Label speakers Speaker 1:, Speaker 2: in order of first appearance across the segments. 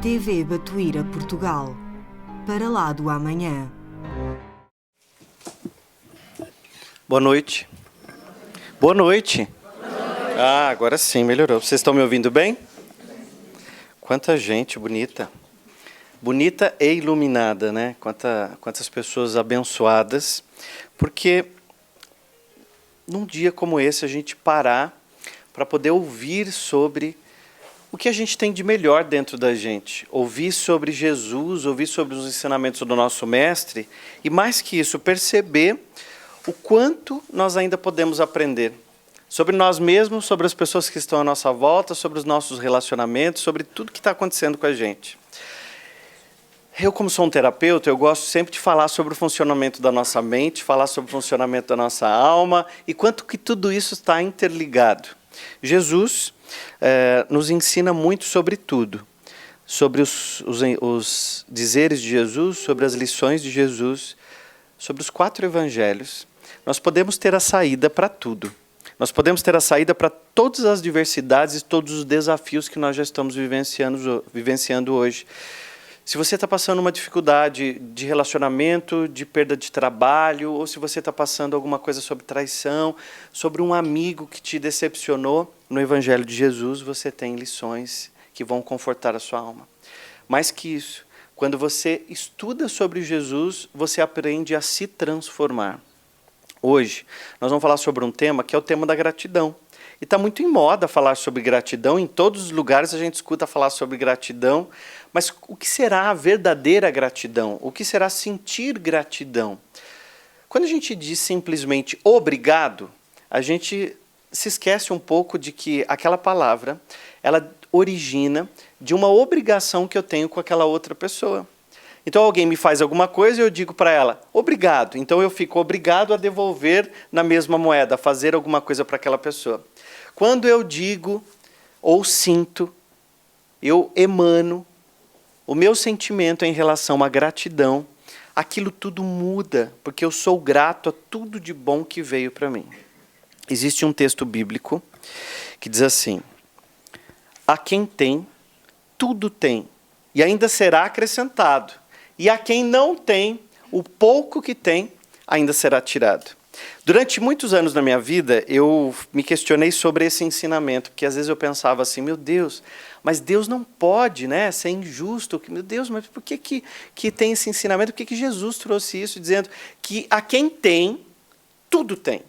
Speaker 1: TV Batuíra Portugal. Para lá do amanhã.
Speaker 2: Boa noite. Boa noite. Ah, agora sim, melhorou. Vocês estão me ouvindo bem? Quanta gente bonita. Bonita e iluminada, né? Quantas pessoas abençoadas. Porque num dia como esse a gente parar para poder ouvir sobre o que a gente tem de melhor dentro da gente. Ouvir sobre Jesus, ouvir sobre os ensinamentos do nosso mestre e, mais que isso, perceber o quanto nós ainda podemos aprender. Sobre nós mesmos, sobre as pessoas que estão à nossa volta, sobre os nossos relacionamentos, sobre tudo que está acontecendo com a gente. Eu, como sou um terapeuta, eu gosto sempre de falar sobre o funcionamento da nossa mente, falar sobre o funcionamento da nossa alma e quanto que tudo isso está interligado. Jesus nos ensina muito sobre tudo, sobre os dizeres de Jesus, sobre as lições de Jesus, sobre os 4 evangelhos. Nós podemos ter a saída para tudo. Nós podemos ter a saída para todas as diversidades e todos os desafios que nós já estamos vivenciando hoje. Se você está passando uma dificuldade de relacionamento, de perda de trabalho, ou se você está passando alguma coisa sobre traição, sobre um amigo que te decepcionou, no Evangelho de Jesus você tem lições que vão confortar a sua alma. Mais que isso, quando você estuda sobre Jesus, você aprende a se transformar. Hoje, nós vamos falar sobre um tema que é o tema da gratidão. E está muito em moda falar sobre gratidão, em todos os lugares a gente escuta falar sobre gratidão, mas o que será a verdadeira gratidão? O que será sentir gratidão? Quando a gente diz simplesmente obrigado, a gente se esquece um pouco de que aquela palavra, ela origina de uma obrigação que eu tenho com aquela outra pessoa. Então alguém me faz alguma coisa e eu digo para ela, obrigado. Então eu fico obrigado a devolver na mesma moeda, a fazer alguma coisa para aquela pessoa. Quando eu digo ou sinto, eu emano o meu sentimento em relação à gratidão, aquilo tudo muda, porque eu sou grato a tudo de bom que veio para mim. Existe um texto bíblico que diz assim, a quem tem, tudo tem, e ainda será acrescentado. E a quem não tem, o pouco que tem, ainda será tirado. Durante muitos anos na minha vida, eu me questionei sobre esse ensinamento, porque às vezes eu pensava assim, meu Deus, mas Deus não pode, né, ser injusto. Meu Deus, mas por que tem esse ensinamento? Por que Jesus trouxe isso, dizendo que a quem tem, tudo tem.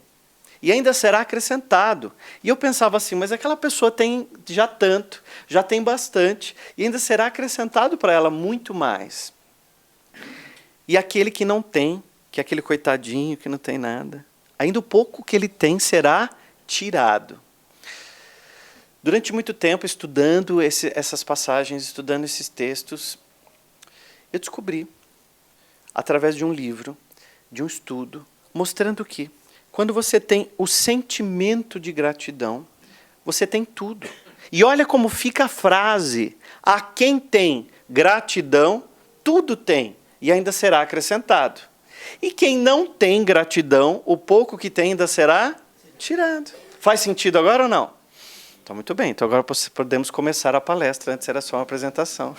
Speaker 2: E ainda será acrescentado. E eu pensava assim, mas aquela pessoa tem já tanto, já tem bastante, e ainda será acrescentado para ela muito mais. E aquele que não tem, que é aquele coitadinho que não tem nada, ainda o pouco que ele tem será tirado. Durante muito tempo, estudando essas passagens, estudando esses textos, eu descobri, através de um livro, de um estudo, mostrando que, quando você tem o sentimento de gratidão, você tem tudo. E olha como fica a frase, a quem tem gratidão, tudo tem. E ainda será acrescentado. E quem não tem gratidão, o pouco que tem ainda será tirado. Faz sentido agora ou não? Então, muito bem. Então, agora podemos começar a palestra. Antes era só uma apresentação.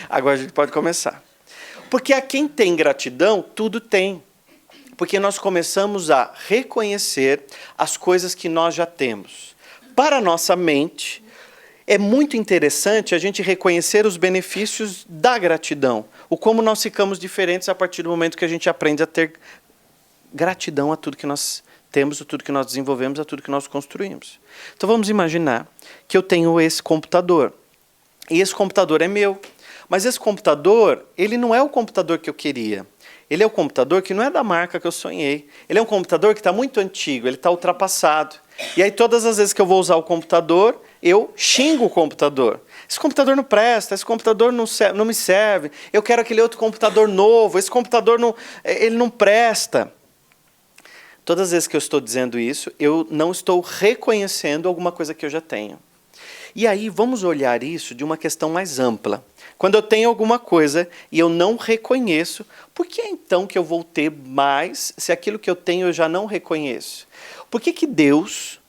Speaker 2: Agora a gente pode começar. Porque a quem tem gratidão, tudo tem. Porque nós começamos a reconhecer as coisas que nós já temos. Para a nossa mente, é muito interessante a gente reconhecer os benefícios da gratidão. O como nós ficamos diferentes a partir do momento que a gente aprende a ter gratidão a tudo que nós temos, a tudo que nós desenvolvemos, a tudo que nós construímos. Então vamos imaginar que eu tenho esse computador. E esse computador é meu. Mas esse computador, ele não é o computador que eu queria. Ele é o computador que não é da marca que eu sonhei. Ele é um computador que está muito antigo, ele está ultrapassado. E aí todas as vezes que eu vou usar o computador, eu xingo o computador. Esse computador não presta, esse computador não me serve. Eu quero aquele outro computador novo, esse computador ele não presta. Todas as vezes que eu estou dizendo isso, eu não estou reconhecendo alguma coisa que eu já tenho. E aí vamos olhar isso de uma questão mais ampla. Quando eu tenho alguma coisa e eu não reconheço, por que então que eu vou ter mais se aquilo que eu tenho eu já não reconheço? Por que Deus,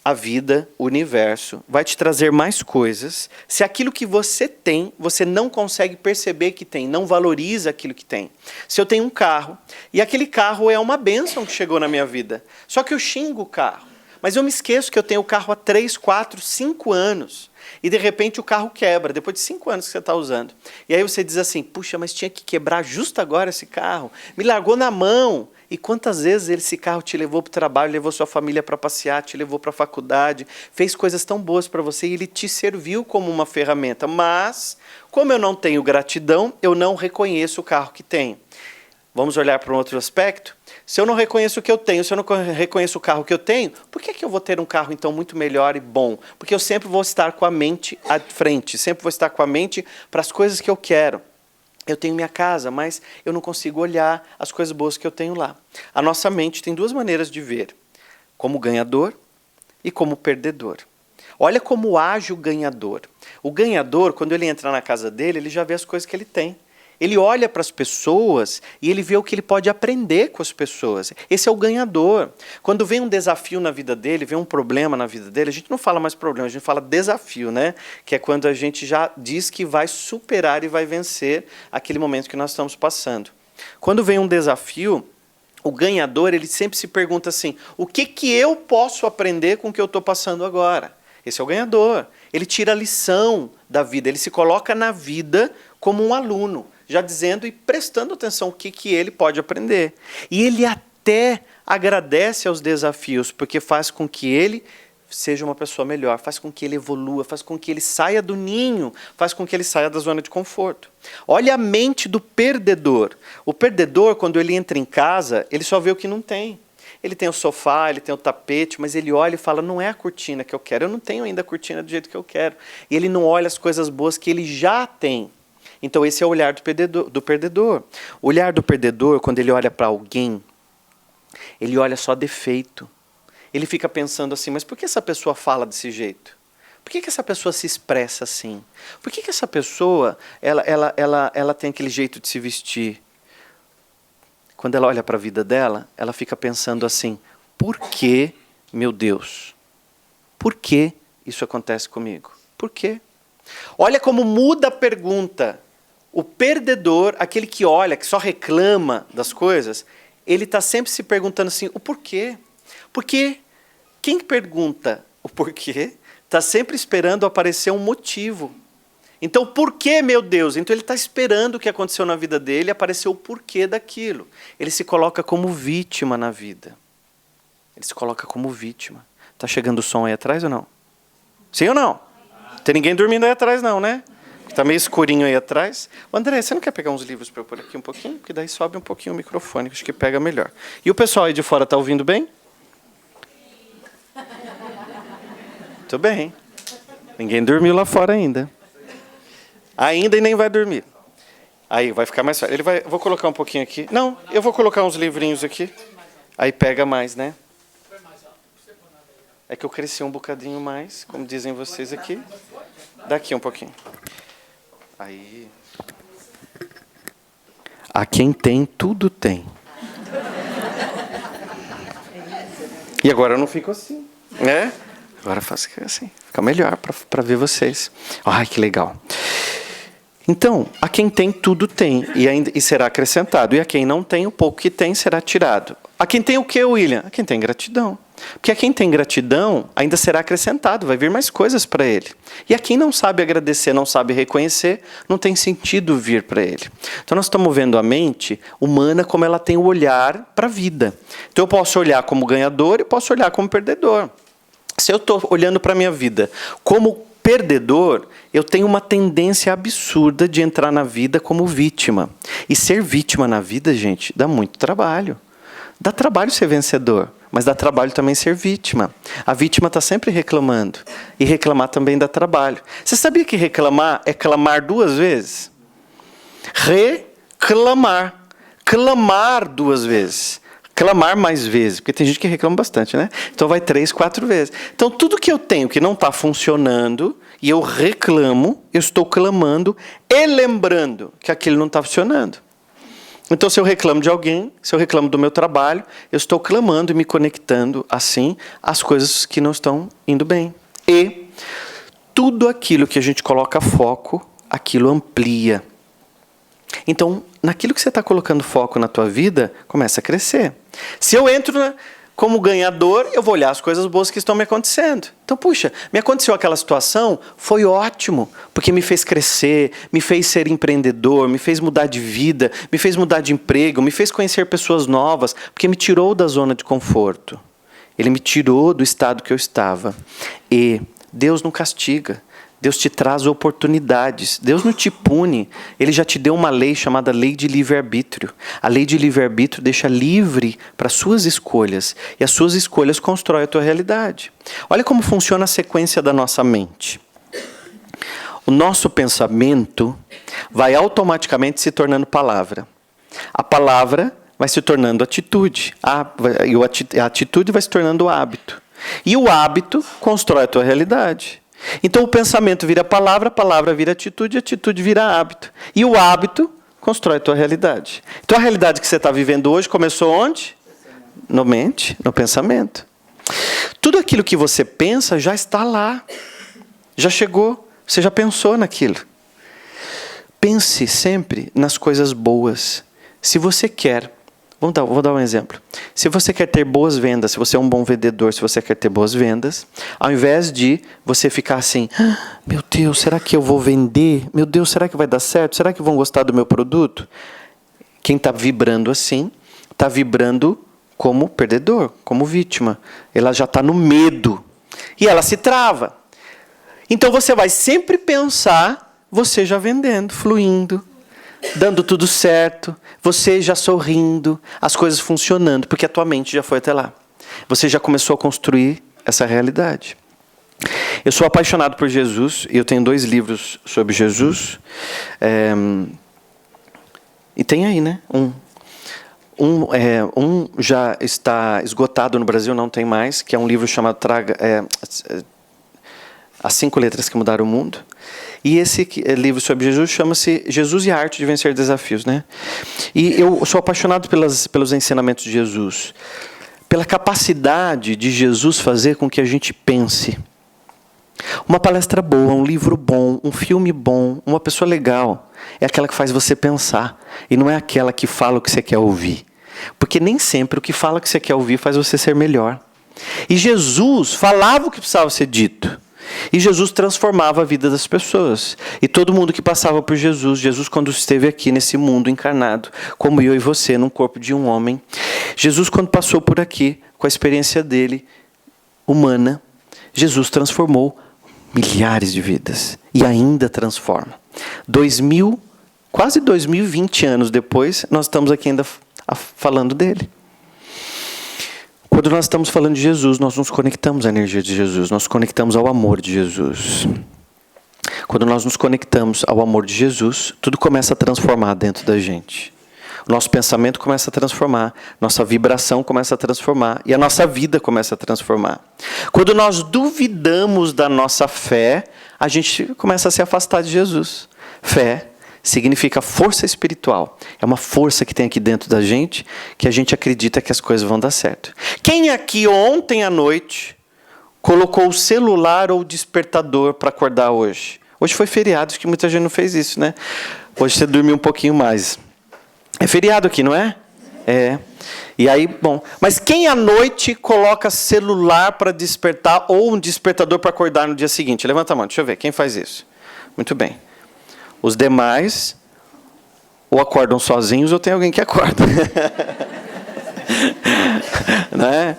Speaker 2: a vida, o universo, vai te trazer mais coisas se aquilo que você tem, você não consegue perceber que tem, não valoriza aquilo que tem. Se eu tenho um carro, e aquele carro é uma bênção que chegou na minha vida, só que eu xingo o carro, mas eu me esqueço que eu tenho o carro há 3, 4, 5 anos, e de repente o carro quebra, depois de 5 anos que você está usando. E aí você diz assim, puxa, mas tinha que quebrar justo agora esse carro, me largou na mão. E quantas vezes esse carro te levou para o trabalho, levou sua família para passear, te levou para a faculdade, fez coisas tão boas para você e ele te serviu como uma ferramenta. Mas, como eu não tenho gratidão, eu não reconheço o carro que tenho. Vamos olhar para um outro aspecto? Se eu não reconheço o que eu tenho, se eu não reconheço o carro que eu tenho, por que eu vou ter um carro então muito melhor e bom? Porque eu sempre vou estar com a mente à frente, sempre vou estar com a mente para as coisas que eu quero. Eu tenho minha casa, mas eu não consigo olhar as coisas boas que eu tenho lá. A nossa mente tem 2 maneiras de ver, como ganhador e como perdedor. Olha como age o ganhador. O ganhador, quando ele entra na casa dele, ele já vê as coisas que ele tem. Ele olha para as pessoas e ele vê o que ele pode aprender com as pessoas. Esse é o ganhador. Quando vem um desafio na vida dele, vem um problema na vida dele, a gente não fala mais problema, a gente fala desafio, né? Que é quando a gente já diz que vai superar e vai vencer aquele momento que nós estamos passando. Quando vem um desafio, o ganhador, ele sempre se pergunta assim, o que eu posso aprender com o que eu estou passando agora? Esse é o ganhador. Ele tira a lição da vida, ele se coloca na vida como um aluno, já dizendo e prestando atenção o que ele pode aprender. E ele até agradece aos desafios, porque faz com que ele seja uma pessoa melhor, faz com que ele evolua, faz com que ele saia do ninho, faz com que ele saia da zona de conforto. Olha a mente do perdedor. O perdedor, quando ele entra em casa, ele só vê o que não tem. Ele tem o sofá, ele tem o tapete, mas ele olha e fala, não é a cortina que eu quero, eu não tenho ainda a cortina do jeito que eu quero. E ele não olha as coisas boas que ele já tem. Então esse é o olhar do perdedor. O olhar do perdedor, quando ele olha para alguém, ele olha só defeito. Ele fica pensando assim, mas por que essa pessoa fala desse jeito? Por que essa pessoa se expressa assim? Por que essa pessoa ela tem aquele jeito de se vestir? Quando ela olha para a vida dela, ela fica pensando assim, por que, meu Deus? Por que isso acontece comigo? Por quê? Olha como muda a pergunta. O perdedor, aquele que olha, que só reclama das coisas, ele está sempre se perguntando assim, o porquê? Porque quem pergunta o porquê está sempre esperando aparecer um motivo. Então, por que, meu Deus? Então ele está esperando o que aconteceu na vida dele, apareceu o porquê daquilo. Ele se coloca como vítima na vida. Ele se coloca como vítima. Está chegando o som aí atrás ou não? Sim ou não? Tem ninguém dormindo aí atrás não, né? Está meio escurinho aí atrás. André, você não quer pegar uns livros para eu pôr aqui um pouquinho? Porque daí sobe um pouquinho o microfone, acho que pega melhor. E o pessoal aí de fora está ouvindo bem? Muito bem. Ninguém dormiu lá fora ainda. Ainda e nem vai dormir. Aí vai ficar mais fácil. Vou colocar um pouquinho aqui. Não, eu vou colocar uns livrinhos aqui. Aí pega mais, né? É que eu cresci um bocadinho mais, como dizem vocês aqui. Daqui um pouquinho. Aí. A quem tem, tudo tem. E agora eu não fico assim, né? Agora eu faço assim. Fica melhor para ver vocês. Ai, que legal. Então, a quem tem, tudo tem, e será acrescentado. E a quem não tem, o pouco que tem será tirado. A quem tem o quê, William? A quem tem gratidão. Porque a quem tem gratidão, ainda será acrescentado, vai vir mais coisas para ele. E a quem não sabe agradecer, não sabe reconhecer, não tem sentido vir para ele. Então nós estamos vendo a mente humana como ela tem o olhar para a vida. Então eu posso olhar como ganhador e posso olhar como perdedor. Se eu estou olhando para a minha vida como perdedor, eu tenho uma tendência absurda de entrar na vida como vítima. E ser vítima na vida, gente, dá muito trabalho. Dá trabalho ser vencedor, mas dá trabalho também ser vítima. A vítima está sempre reclamando. E reclamar também dá trabalho. Você sabia que reclamar é clamar 2 vezes? Reclamar. Clamar 2 vezes. Clamar mais vezes, porque tem gente que reclama bastante, né? Então vai 3, 4 vezes. Então tudo que eu tenho que não está funcionando, e eu reclamo, eu estou clamando e lembrando que aquilo não está funcionando. Então, se eu reclamo de alguém, se eu reclamo do meu trabalho, eu estou clamando e me conectando, assim, às coisas que não estão indo bem. E tudo aquilo que a gente coloca foco, aquilo amplia. Então, naquilo que você está colocando foco na tua vida, começa a crescer. Se eu entro como ganhador, eu vou olhar as coisas boas que estão me acontecendo. Então, puxa, me aconteceu aquela situação, foi ótimo, porque me fez crescer, me fez ser empreendedor, me fez mudar de vida, me fez mudar de emprego, me fez conhecer pessoas novas, porque me tirou da zona de conforto. Ele me tirou do estado que eu estava. E Deus não castiga. Deus te traz oportunidades. Deus não te pune. Ele já te deu uma lei chamada lei de livre-arbítrio. A lei de livre-arbítrio deixa livre para suas escolhas. E as suas escolhas constroem a tua realidade. Olha como funciona a sequência da nossa mente. O nosso pensamento vai automaticamente se tornando palavra. A palavra vai se tornando atitude. A atitude vai se tornando hábito. E o hábito constrói a tua realidade. Então o pensamento vira palavra, a palavra vira atitude, a atitude vira hábito. E o hábito constrói a tua realidade. Então a realidade que você está vivendo hoje começou onde? No mente, no pensamento. Tudo aquilo que você pensa já está lá. Já chegou, você já pensou naquilo. Pense sempre nas coisas boas. Se você quer... Vou dar um exemplo. Se você quer ter boas vendas, se você é um bom vendedor, se você quer ter boas vendas, ao invés de você ficar assim, meu Deus, será que eu vou vender? Meu Deus, será que vai dar certo? Será que vão gostar do meu produto? Quem está vibrando assim, está vibrando como perdedor, como vítima. Ela já está no medo. E ela se trava. Então você vai sempre pensar, você já vendendo, fluindo, dando tudo certo, você já sorrindo, as coisas funcionando, porque a tua mente já foi até lá. Você já começou a construir essa realidade. Eu sou apaixonado por Jesus, e eu tenho 2 livros sobre Jesus. E tem aí, né? Um já está esgotado no Brasil, não tem mais, que é um livro chamado As 5 Letras que Mudaram o Mundo. E esse livro sobre Jesus chama-se Jesus e a Arte de Vencer Desafios, né? E eu sou apaixonado pelos ensinamentos de Jesus, pela capacidade de Jesus fazer com que a gente pense. Uma palestra boa, um livro bom, um filme bom, uma pessoa legal, é aquela que faz você pensar, e não é aquela que fala o que você quer ouvir. Porque nem sempre o que fala o que você quer ouvir faz você ser melhor. E Jesus falava o que precisava ser dito. E Jesus transformava a vida das pessoas. E todo mundo que passava por Jesus quando esteve aqui nesse mundo encarnado, como eu e você, num corpo de um homem, Jesus quando passou por aqui, com a experiência dele, humana, Jesus transformou milhares de vidas. E ainda transforma. Quase 2020 anos depois, nós estamos aqui ainda falando dele. Quando nós estamos falando de Jesus, nós nos conectamos à energia de Jesus, nós nos conectamos ao amor de Jesus. Quando nós nos conectamos ao amor de Jesus, tudo começa a transformar dentro da gente. O nosso pensamento começa a transformar, nossa vibração começa a transformar e a nossa vida começa a transformar. Quando nós duvidamos da nossa fé, a gente começa a se afastar de Jesus. Fé significa força espiritual. É uma força que tem aqui dentro da gente, que a gente acredita que as coisas vão dar certo. Quem aqui ontem à noite colocou o celular ou o despertador para acordar hoje? Hoje foi feriado, acho que muita gente não fez isso, né? Hoje você dormiu um pouquinho mais. É feriado aqui, não é? É. E aí, bom. Mas quem à noite coloca celular para despertar ou um despertador para acordar no dia seguinte? Levanta a mão, deixa eu ver. Quem faz isso? Muito bem. Os demais ou acordam sozinhos ou tem alguém que acorda. Né?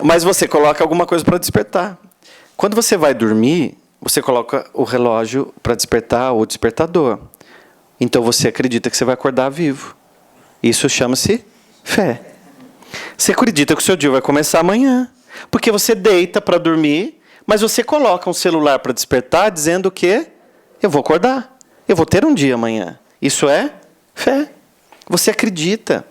Speaker 2: Mas você coloca alguma coisa para despertar. Quando você vai dormir, você coloca o relógio para despertar ou o despertador. Então você acredita que você vai acordar vivo. Isso chama-se fé. Você acredita que o seu dia vai começar amanhã. Porque você deita para dormir, mas você coloca um celular para despertar dizendo que eu vou acordar. Eu vou ter um dia amanhã. Isso é fé. Você acredita.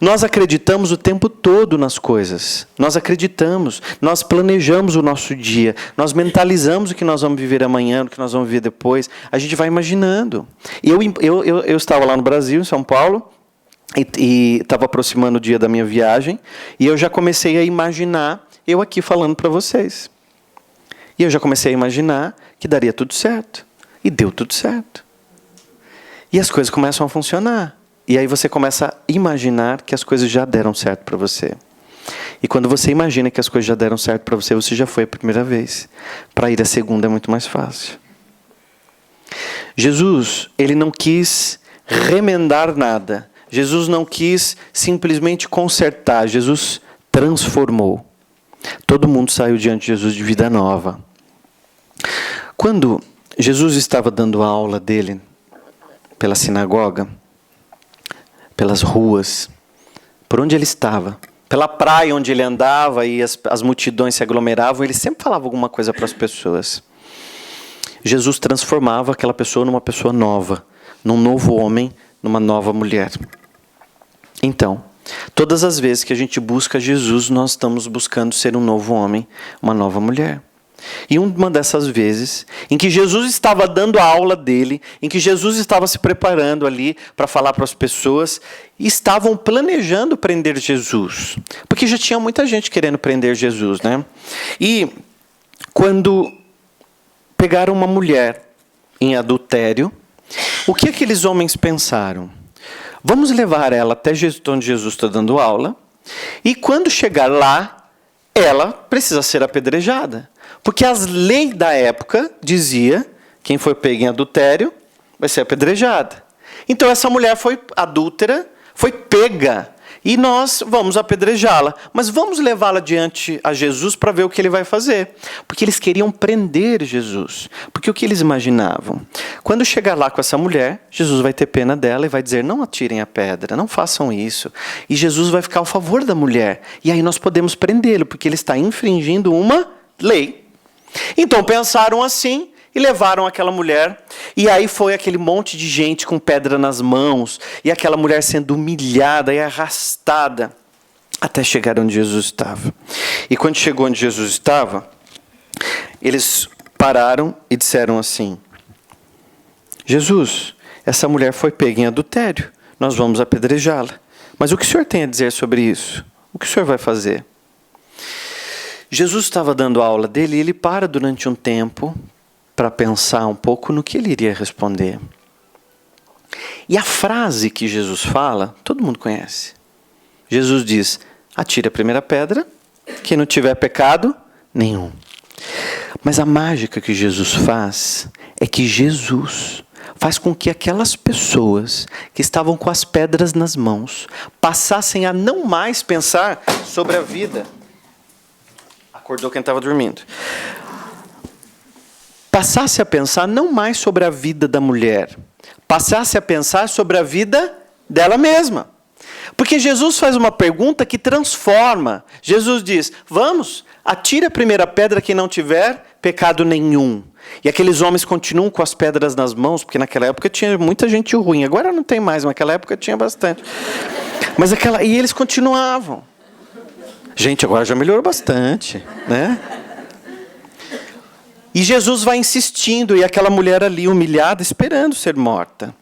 Speaker 2: Nós acreditamos o tempo todo nas coisas. Nós acreditamos, nós planejamos o nosso dia, nós mentalizamos o que nós vamos viver amanhã, o que nós vamos viver depois. A gente vai imaginando. Eu estava lá no Brasil, em São Paulo, e estava aproximando o dia da minha viagem, e eu já comecei a imaginar eu aqui falando para vocês. E eu já comecei a imaginar que daria tudo certo. E deu tudo certo. E as coisas começam a funcionar. E aí você começa a imaginar que as coisas já deram certo para você. E quando você imagina que as coisas já deram certo para você, você já foi a primeira vez. Para ir a segunda é muito mais fácil. Jesus, ele não quis remendar nada. Jesus não quis simplesmente consertar. Jesus transformou. Todo mundo saiu diante de Jesus de vida nova. Quando Jesus estava dando a aula dele pela sinagoga, pelas ruas, por onde ele estava, pela praia onde ele andava e as multidões se aglomeravam, ele sempre falava alguma coisa para as pessoas. Jesus transformava aquela pessoa numa pessoa nova, num novo homem, numa nova mulher. Então, todas as vezes que a gente busca Jesus, nós estamos buscando ser um novo homem, uma nova mulher. E uma dessas vezes, em que Jesus estava dando a aula dele, em que Jesus estava se preparando ali para falar para as pessoas, estavam planejando prender Jesus. Porque já tinha muita gente querendo prender Jesus, né? E quando pegaram uma mulher em adultério, o que aqueles homens pensaram? Vamos levar ela até onde Jesus está dando aula, e quando chegar lá, ela precisa ser apedrejada. Porque as leis da época dizia, quem foi pego em adultério vai ser apedrejada. Então essa mulher foi adúltera, foi pega, e nós vamos apedrejá-la. Mas vamos levá-la diante a Jesus para ver o que ele vai fazer. Porque eles queriam prender Jesus. Porque o que eles imaginavam? Quando chegar lá com essa mulher, Jesus vai ter pena dela e vai dizer, não atirem a pedra, não façam isso. E Jesus vai ficar ao favor da mulher. E aí nós podemos prendê-lo, porque ele está infringindo uma lei. Então pensaram assim e levaram aquela mulher. E aí foi aquele monte de gente com pedra nas mãos. E aquela mulher sendo humilhada e arrastada até chegar onde Jesus estava. E quando chegou onde Jesus estava, eles pararam e disseram assim, Jesus, essa mulher foi pega em adultério. Nós vamos apedrejá-la. Mas o que o senhor tem a dizer sobre isso? O que o senhor vai fazer? Jesus estava dando a aula dele e ele para durante um tempo para pensar um pouco no que ele iria responder. E a frase que Jesus fala, todo mundo conhece. Jesus diz, atire a primeira pedra, quem não tiver pecado, nenhum. Mas a mágica que Jesus faz é que Jesus faz com que aquelas pessoas que estavam com as pedras nas mãos passassem a não mais pensar sobre a vida. Acordou quem estava dormindo. Passasse a pensar não mais sobre a vida da mulher, passasse a pensar sobre a vida dela mesma. Porque Jesus faz uma pergunta que transforma. Jesus diz, vamos, atire a primeira pedra quem não tiver pecado nenhum. E aqueles homens continuam com as pedras nas mãos, porque naquela época tinha muita gente ruim. Agora não tem mais, mas naquela época tinha bastante. E eles continuavam. Gente, agora já melhorou bastante, né? E Jesus vai insistindo, e aquela mulher ali humilhada, esperando ser morta.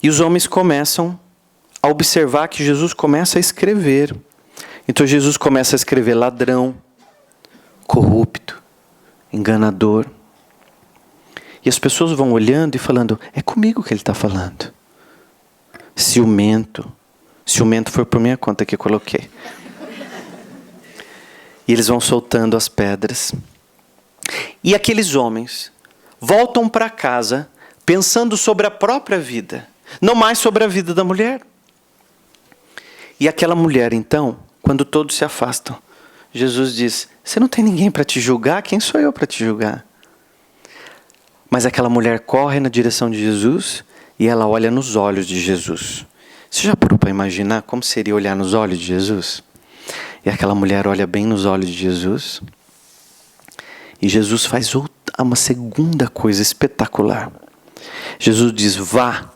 Speaker 2: E os homens começam a observar que Jesus começa a escrever. Então Jesus começa a escrever ladrão, corrupto, enganador. E as pessoas vão olhando e falando, é comigo que ele está falando. Ciumento. Ciumento foi por minha conta que eu coloquei. E eles vão soltando as pedras. E aqueles homens voltam para casa pensando sobre a própria vida, não mais sobre a vida da mulher. E aquela mulher, então, quando todos se afastam, Jesus diz, você não tem ninguém para te julgar? Quem sou eu para te julgar? Mas aquela mulher corre na direção de Jesus e ela olha nos olhos de Jesus. Você já parou para imaginar como seria olhar nos olhos de Jesus? E aquela mulher olha bem nos olhos de Jesus. E Jesus faz uma segunda coisa espetacular. Jesus diz, vá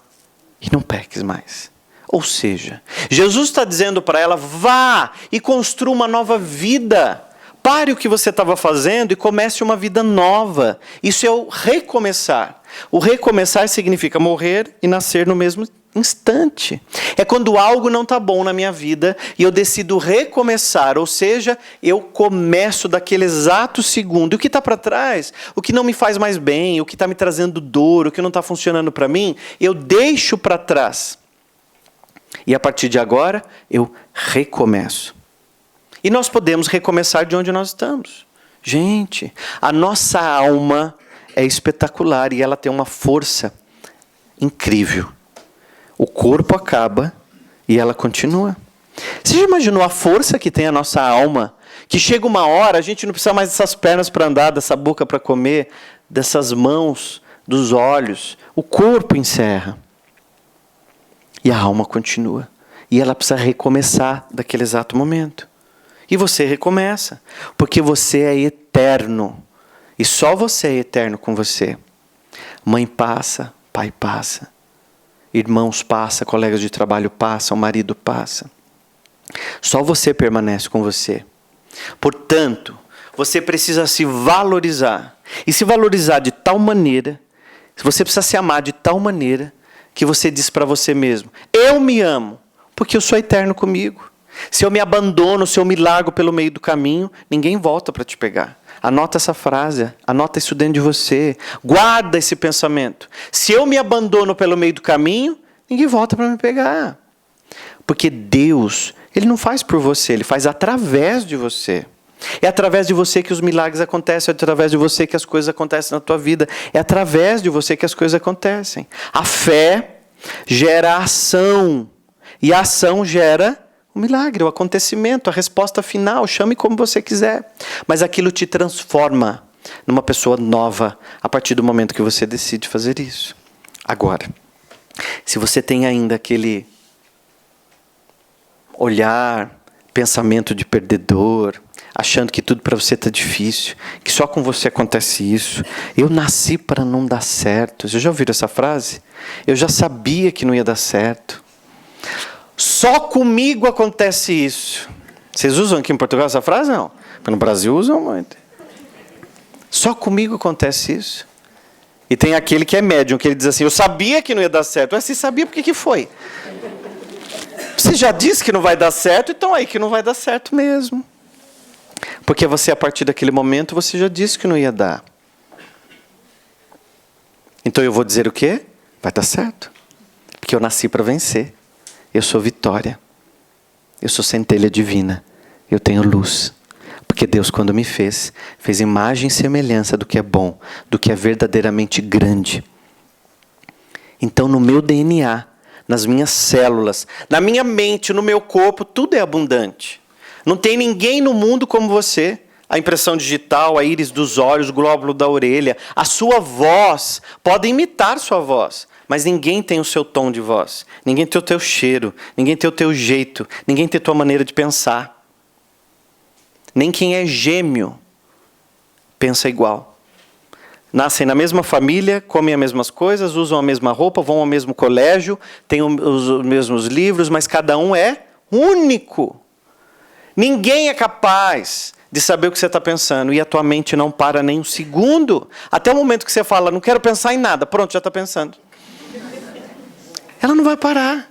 Speaker 2: e não peques mais. Ou seja, Jesus está dizendo para ela, vá e construa uma nova vida. Pare o que você estava fazendo e comece uma vida nova. Isso é o recomeçar. O recomeçar significa morrer e nascer no mesmo instante. É quando algo não está bom na minha vida e eu decido recomeçar. Ou seja, eu começo daquele exato segundo. E o que está para trás, o que não me faz mais bem, o que está me trazendo dor, o que não está funcionando para mim, eu deixo para trás. E a partir de agora, eu recomeço. E nós podemos recomeçar de onde nós estamos. Gente, a nossa alma é espetacular e ela tem uma força incrível. O corpo acaba e ela continua. Você já imaginou a força que tem a nossa alma? Que chega uma hora, a gente não precisa mais dessas pernas para andar, dessa boca para comer, dessas mãos, dos olhos. O corpo encerra. E a alma continua. E ela precisa recomeçar daquele exato momento. E você recomeça, porque você é eterno. E só você é eterno com você. Mãe passa, pai passa. Irmãos passa, colegas de trabalho passam, marido passa. Só você permanece com você. Portanto, você precisa se valorizar. E se valorizar de tal maneira, você precisa se amar de tal maneira, que você diz para você mesmo, eu me amo, porque eu sou eterno comigo. Se eu me abandono, se eu me largo pelo meio do caminho, ninguém volta para te pegar. Anota essa frase, anota isso dentro de você. Guarda esse pensamento. Se eu me abandono pelo meio do caminho, ninguém volta para me pegar. Porque Deus, Ele não faz por você, Ele faz através de você. É através de você que os milagres acontecem, é através de você que as coisas acontecem na tua vida. É através de você que as coisas acontecem. A fé gera ação. E a ação gera o milagre, o acontecimento, a resposta final, chame como você quiser. Mas aquilo te transforma numa pessoa nova a partir do momento que você decide fazer isso. Agora, se você tem ainda aquele olhar, pensamento de perdedor, achando que tudo para você está difícil, que só com você acontece isso, eu nasci para não dar certo. Vocês já ouviram essa frase? Eu já sabia que não ia dar certo. Só comigo acontece isso. Vocês usam aqui em Portugal essa frase? Não. Mas no Brasil usam muito. Só comigo acontece isso. E tem aquele que é médium, que ele diz assim, eu sabia que não ia dar certo. Mas você sabia por que foi? Você já disse que não vai dar certo, então aí que não vai dar certo mesmo. Porque você, a partir daquele momento, você já disse que não ia dar. Então eu vou dizer o quê? Vai dar certo. Porque eu nasci para vencer. Eu sou vitória. Eu sou centelha divina. Eu tenho luz. Porque Deus, quando me fez imagem e semelhança do que é bom, do que é verdadeiramente grande. Então, no meu DNA, nas minhas células, na minha mente, no meu corpo, tudo é abundante. Não tem ninguém no mundo como você. A impressão digital, a íris dos olhos, o glóbulo da orelha, a sua voz, pode imitar sua voz. Mas ninguém tem o seu tom de voz. Ninguém tem o teu cheiro. Ninguém tem o teu jeito. Ninguém tem a tua maneira de pensar. Nem quem é gêmeo pensa igual. Nascem na mesma família, comem as mesmas coisas, usam a mesma roupa, vão ao mesmo colégio, têm os mesmos livros, mas cada um é único. Ninguém é capaz de saber o que você está pensando. E a tua mente não para nem um segundo. Até o momento que você fala, não quero pensar em nada. Pronto, já está pensando. Ela não vai parar.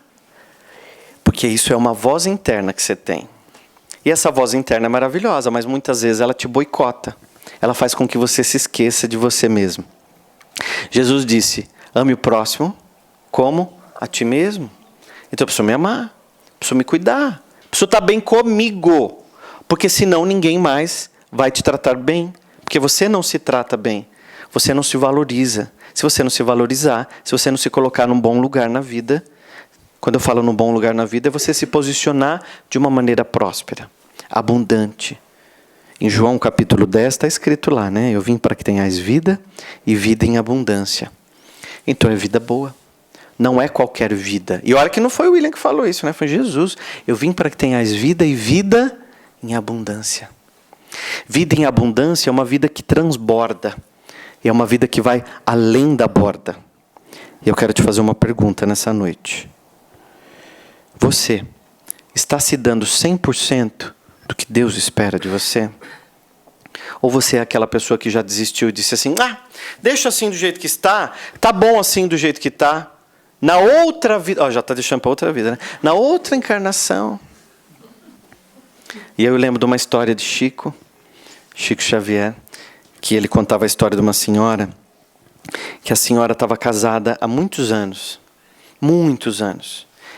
Speaker 2: Porque isso é uma voz interna que você tem. E essa voz interna é maravilhosa, mas muitas vezes ela te boicota. Ela faz com que você se esqueça de você mesmo. Jesus disse, ame o próximo como a ti mesmo. Então eu preciso me amar, preciso me cuidar, preciso estar bem comigo. Porque senão ninguém mais vai te tratar bem. Porque você não se trata bem. Você não se valoriza. Se você não se valorizar, se você não se colocar num bom lugar na vida, quando eu falo num bom lugar na vida, é você se posicionar de uma maneira próspera, abundante. Em João capítulo 10 está escrito lá, né? Eu vim para que tenhais vida e vida em abundância. Então é vida boa. Não é qualquer vida. E olha que não foi o William que falou isso, né? Foi Jesus. Eu vim para que tenhais vida e vida em abundância. Vida em abundância é uma vida que transborda. É uma vida que vai além da borda. E eu quero te fazer uma pergunta nessa noite. você está se dando 100% do que Deus espera de você? Ou você é aquela pessoa que já desistiu e disse assim, deixa assim do jeito que está, tá bom assim do jeito que está. Na outra vida, já está deixando para outra vida, né? Na outra encarnação. E aí eu lembro de uma história de Chico Xavier, que ele contava a história de uma senhora, que a senhora estava casada há muitos anos,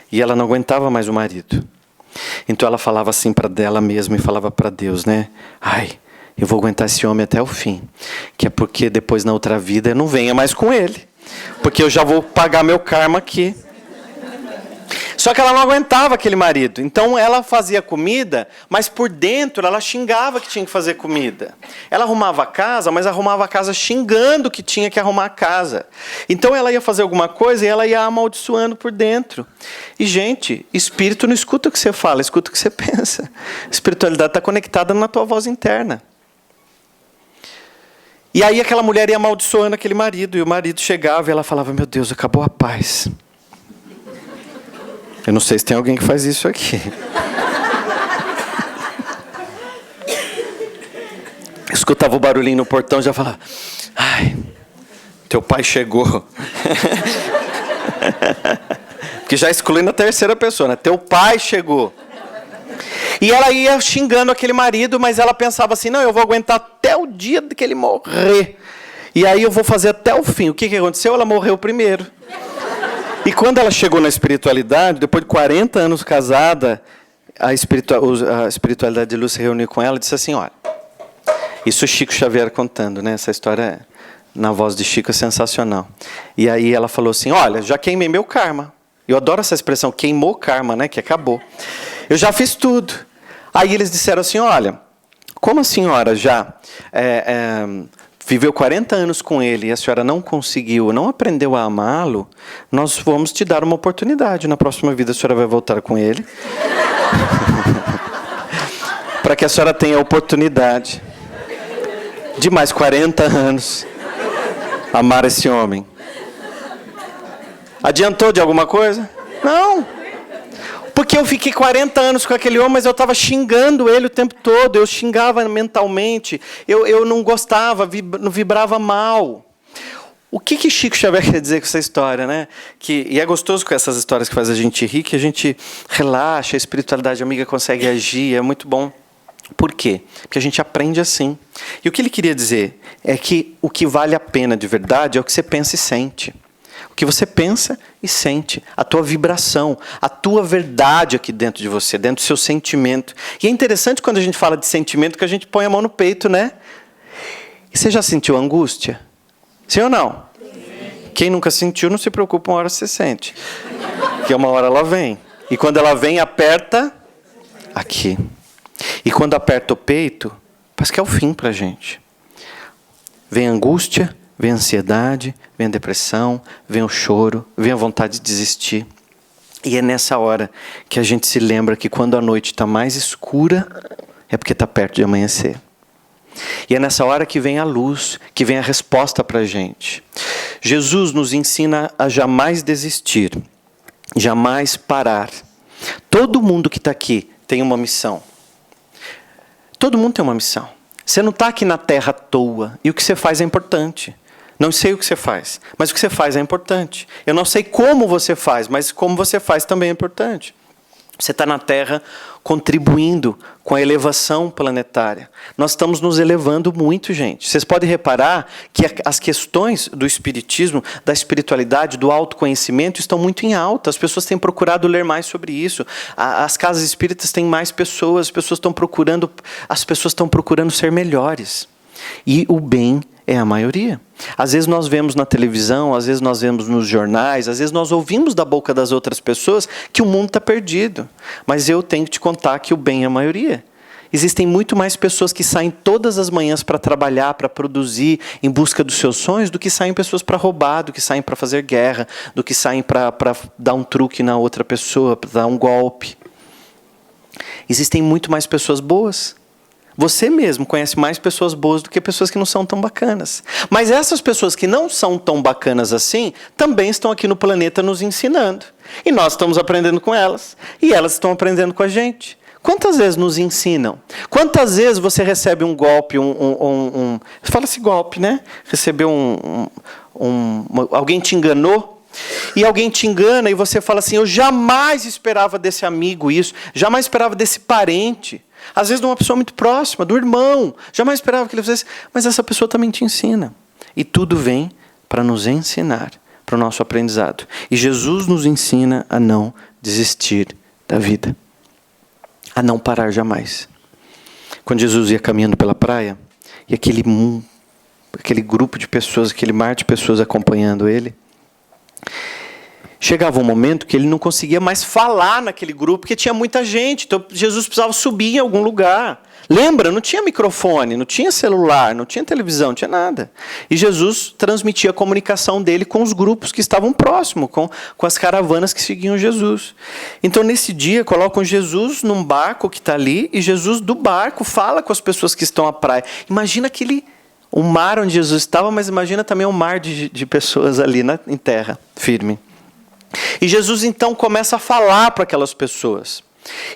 Speaker 2: e ela não aguentava mais o marido. Então ela falava assim para dela mesma e falava para Deus, né? Eu vou aguentar esse homem até o fim, que é porque depois na outra vida eu não venha mais com ele, porque eu já vou pagar meu karma aqui. Só que ela não aguentava aquele marido. Então ela fazia comida, mas por dentro ela xingava que tinha que fazer comida. Ela arrumava a casa, mas arrumava a casa xingando que tinha que arrumar a casa. Então ela ia fazer alguma coisa e ela ia amaldiçoando por dentro. E, gente, espírito não escuta o que você fala, escuta o que você pensa. Espiritualidade está conectada na tua voz interna. E aí aquela mulher ia amaldiçoando aquele marido, e o marido chegava e ela falava, meu Deus, acabou a paz. Eu não sei se tem alguém que faz isso aqui. Escutava o barulhinho no portão e já falava, teu pai chegou. Porque já excluindo a terceira pessoa, né? Teu pai chegou. E ela ia xingando aquele marido, mas ela pensava assim, não, eu vou aguentar até o dia que ele morrer. E aí eu vou fazer até o fim. O que aconteceu? Ela morreu primeiro. E quando ela chegou na espiritualidade, depois de 40 anos casada, a espiritualidade de luz se reuniu com ela e disse assim, olha, isso é Chico Xavier contando, né? Essa história na voz de Chico é sensacional. E aí ela falou assim, olha, já queimei meu karma. Eu adoro essa expressão, queimou karma, né? Que acabou. Eu já fiz tudo. Aí eles disseram assim, olha, como a senhora já viveu 40 anos com ele e a senhora não conseguiu, não aprendeu a amá-lo, nós vamos te dar uma oportunidade. Na próxima vida a senhora vai voltar com ele. Para que a senhora tenha a oportunidade de mais 40 anos amar esse homem. Adiantou de alguma coisa? Não. Porque eu fiquei 40 anos com aquele homem, mas eu estava xingando ele o tempo todo. Eu xingava mentalmente. Eu não gostava, não vibrava mal. O que Chico Xavier quer dizer com essa história, né? E é gostoso com essas histórias que faz a gente rir, que a gente relaxa, a espiritualidade amiga consegue agir, é muito bom. Por quê? Porque a gente aprende assim. E o que ele queria dizer é que o que vale a pena de verdade é o que você pensa e sente. O que você pensa e sente, a tua vibração, a tua verdade aqui dentro de você, dentro do seu sentimento. E é interessante quando a gente fala de sentimento que a gente põe a mão no peito, né? E você já sentiu angústia? Sim ou não? Sim. Quem nunca sentiu, não se preocupa, uma hora você sente. Porque uma hora ela vem. E quando ela vem, aperta aqui. E quando aperta o peito, parece que é o fim pra gente. Vem a angústia, vem a ansiedade, vem a depressão, vem o choro, vem a vontade de desistir. E é nessa hora que a gente se lembra que quando a noite está mais escura, é porque está perto de amanhecer. E é nessa hora que vem a luz, que vem a resposta para a gente. Jesus nos ensina a jamais desistir, jamais parar. Todo mundo que está aqui tem uma missão. Todo mundo tem uma missão. Você não está aqui na Terra à toa. E o que você faz é importante. Não sei o que você faz, mas o que você faz é importante. Eu não sei como você faz, mas como você faz também é importante. Você está na Terra contribuindo com a elevação planetária. Nós estamos nos elevando muito, gente. Vocês podem reparar que as questões do espiritismo, da espiritualidade, do autoconhecimento estão muito em alta. As pessoas têm procurado ler mais sobre isso. As casas espíritas têm mais pessoas, as pessoas estão procurando ser melhores. E o bem é a maioria. Às vezes nós vemos na televisão, às vezes nós vemos nos jornais, às vezes nós ouvimos da boca das outras pessoas que o mundo está perdido. Mas eu tenho que te contar que o bem é a maioria. Existem muito mais pessoas que saem todas as manhãs para trabalhar, para produzir, em busca dos seus sonhos, do que saem pessoas para roubar, do que saem para fazer guerra, do que saem para dar um truque na outra pessoa, para dar um golpe. Existem muito mais pessoas boas. Você mesmo conhece mais pessoas boas do que pessoas que não são tão bacanas. Mas essas pessoas que não são tão bacanas assim, também estão aqui no planeta nos ensinando. E nós estamos aprendendo com elas. E elas estão aprendendo com a gente. Quantas vezes nos ensinam? Quantas vezes você recebe um golpe, fala-se golpe, né? Recebeu alguém te enganou? E alguém te engana e você fala assim, eu jamais esperava desse amigo isso, jamais esperava desse parente. Às vezes de uma pessoa muito próxima, do irmão. Jamais esperava que ele fizesse, mas essa pessoa também te ensina. E tudo vem para nos ensinar, para o nosso aprendizado. E Jesus nos ensina a não desistir da vida. A não parar jamais. Quando Jesus ia caminhando pela praia, e aquele grupo de pessoas, aquele mar de pessoas acompanhando ele, chegava um momento que ele não conseguia mais falar naquele grupo, porque tinha muita gente. Então Jesus precisava subir em algum lugar. Lembra? Não tinha microfone, não tinha celular, não tinha televisão, não tinha nada. E Jesus transmitia a comunicação dele com os grupos que estavam próximos, com as caravanas que seguiam Jesus. Então, nesse dia, colocam Jesus num barco que está ali, e Jesus do barco fala com as pessoas que estão à praia. Imagina o mar onde Jesus estava, mas imagina também um mar de pessoas ali em terra, firme. E Jesus então começa a falar para aquelas pessoas.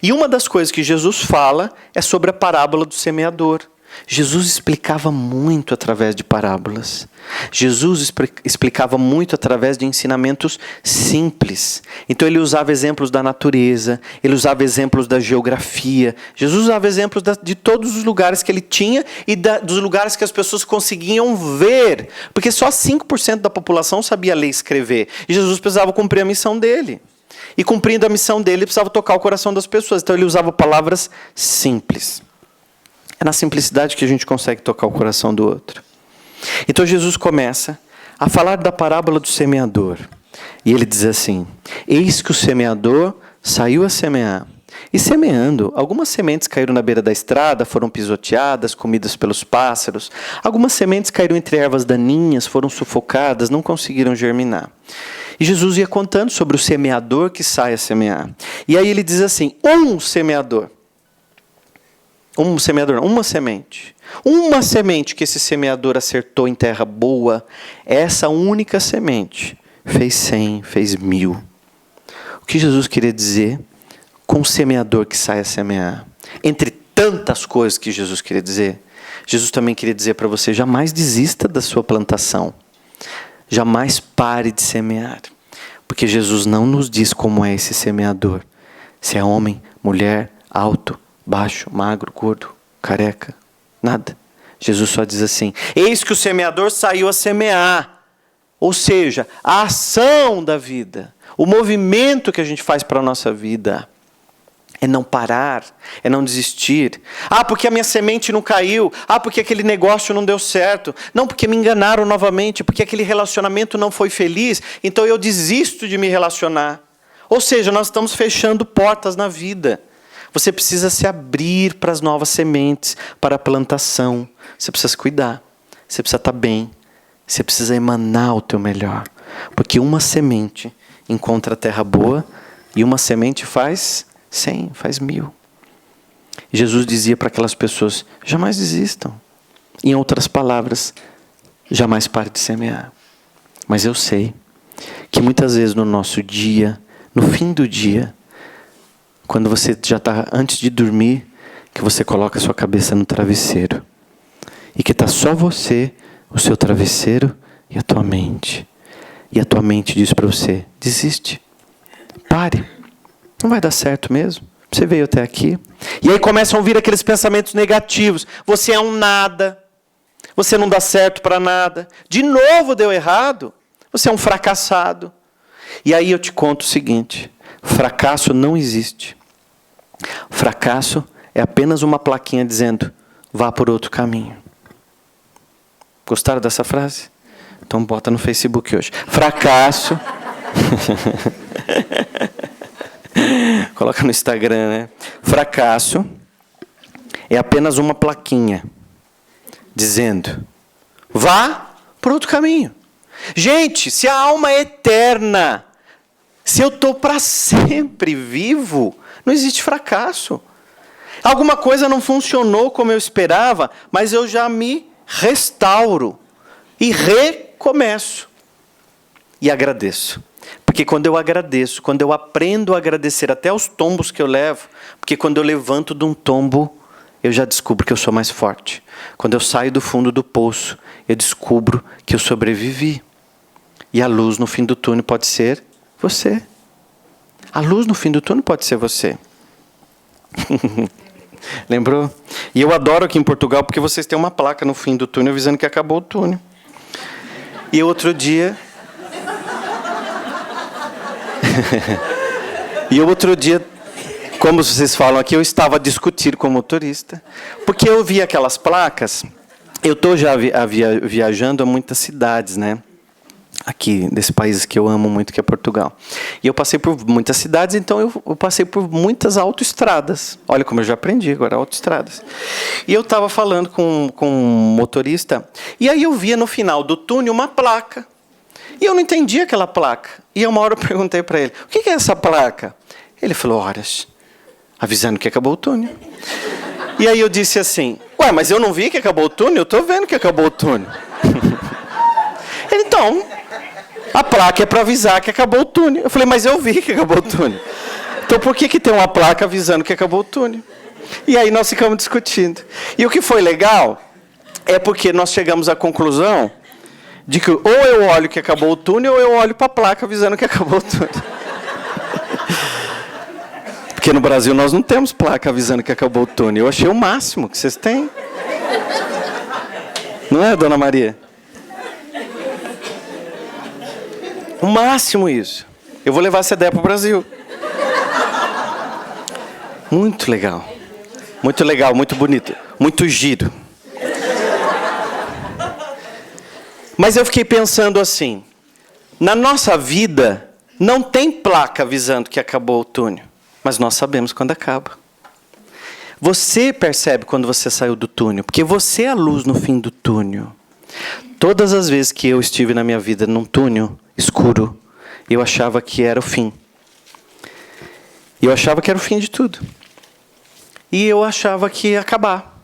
Speaker 2: E uma das coisas que Jesus fala é sobre a parábola do semeador. Jesus explicava muito através de parábolas. Jesus explicava muito através de ensinamentos simples. Então ele usava exemplos da natureza, ele usava exemplos da geografia. Jesus usava exemplos de todos os lugares que ele tinha e dos lugares que as pessoas conseguiam ver. Porque só 5% da população sabia ler e escrever. E Jesus precisava cumprir a missão dele. E cumprindo a missão dele, ele precisava tocar o coração das pessoas. Então ele usava palavras simples. É na simplicidade que a gente consegue tocar o coração do outro. Então Jesus começa a falar da parábola do semeador. E ele diz assim, eis que o semeador saiu a semear. E semeando, algumas sementes caíram na beira da estrada, foram pisoteadas, comidas pelos pássaros. Algumas sementes caíram entre ervas daninhas, foram sufocadas, não conseguiram germinar. E Jesus ia contando sobre o semeador que sai a semear. E aí ele diz assim, uma semente. Uma semente que esse semeador acertou em terra boa, essa única semente fez 100, fez 1000. O que Jesus queria dizer com o semeador que sai a semear? Entre tantas coisas que Jesus queria dizer, Jesus também queria dizer para você, jamais desista da sua plantação. Jamais pare de semear. Porque Jesus não nos diz como é esse semeador. Se é homem, mulher, alto, baixo, magro, gordo, careca, nada. Jesus só diz assim, eis que o semeador saiu a semear. Ou seja, a ação da vida, o movimento que a gente faz para a nossa vida, é não parar, é não desistir. Ah, porque a minha semente não caiu. Ah, porque aquele negócio não deu certo. Não, porque me enganaram novamente. Porque aquele relacionamento não foi feliz. Então eu desisto de me relacionar. Ou seja, nós estamos fechando portas na vida. Você precisa se abrir para as novas sementes, para a plantação. Você precisa se cuidar. Você precisa estar bem. Você precisa emanar o teu melhor. Porque uma semente encontra a terra boa e uma semente faz 100, faz 1000. E Jesus dizia para aquelas pessoas, jamais desistam. Em outras palavras, jamais pare de semear. Mas eu sei que muitas vezes no nosso dia, no fim do dia, quando você já está antes de dormir, que você coloca a sua cabeça no travesseiro. E que está só você, o seu travesseiro e a tua mente. E a tua mente diz para você, desiste. Pare. Não vai dar certo mesmo. Você veio até aqui. E aí começam a vir aqueles pensamentos negativos. Você é um nada. Você não dá certo para nada. De novo deu errado. Você é um fracassado. E aí eu te conto o seguinte. Fracasso não existe. Fracasso é apenas uma plaquinha dizendo, vá por outro caminho. Gostaram dessa frase? Então bota no Facebook hoje. Fracasso... Coloca no Instagram, né? Fracasso é apenas uma plaquinha dizendo, vá por outro caminho. Gente, se a alma é eterna, se eu estou para sempre vivo, não existe fracasso. Alguma coisa não funcionou como eu esperava, mas eu já me restauro e recomeço. E agradeço. Porque quando eu agradeço, quando eu aprendo a agradecer até os tombos que eu levo, porque quando eu levanto de um tombo, eu já descubro que eu sou mais forte. Quando eu saio do fundo do poço, eu descubro que eu sobrevivi. E a luz no fim do túnel pode ser você. A luz no fim do túnel pode ser você. Lembrou? E eu adoro aqui em Portugal porque vocês têm uma placa no fim do túnel avisando que acabou o túnel. E outro dia... como vocês falam aqui, eu estava a discutir com o motorista. Porque eu vi aquelas placas... Eu estou já viajando a muitas cidades, né? Aqui, desse país que eu amo muito, que é Portugal. E eu passei por muitas cidades, então eu passei por muitas autoestradas. Olha como eu já aprendi agora, autoestradas. E eu estava falando com um motorista, e aí eu via no final do túnel uma placa. E eu não entendia aquela placa. E uma hora eu perguntei para ele, o que é essa placa? Ele falou, horas, avisando que acabou o túnel. E aí eu disse assim, ué, mas eu não vi que acabou o túnel? Eu estou vendo que acabou o túnel. Ele, então... A placa é para avisar que acabou o túnel. Eu falei, mas eu vi que acabou o túnel. Então por que tem uma placa avisando que acabou o túnel? E aí nós ficamos discutindo. E o que foi legal é porque nós chegamos à conclusão de que ou eu olho que acabou o túnel ou eu olho para a placa avisando que acabou o túnel. Porque no Brasil nós não temos placa avisando que acabou o túnel. Eu achei o máximo que vocês têm. Não é, Dona Maria? O máximo isso. Eu vou levar essa ideia para o Brasil. Muito legal. Muito legal, muito bonito. Muito giro. Mas eu fiquei pensando assim. Na nossa vida, não tem placa avisando que acabou o túnel. Mas nós sabemos quando acaba. Você percebe quando você saiu do túnel. Porque você é a luz no fim do túnel. Todas as vezes que eu estive na minha vida num túnel escuro, eu achava que era o fim. Eu achava que era o fim de tudo. E eu achava que ia acabar.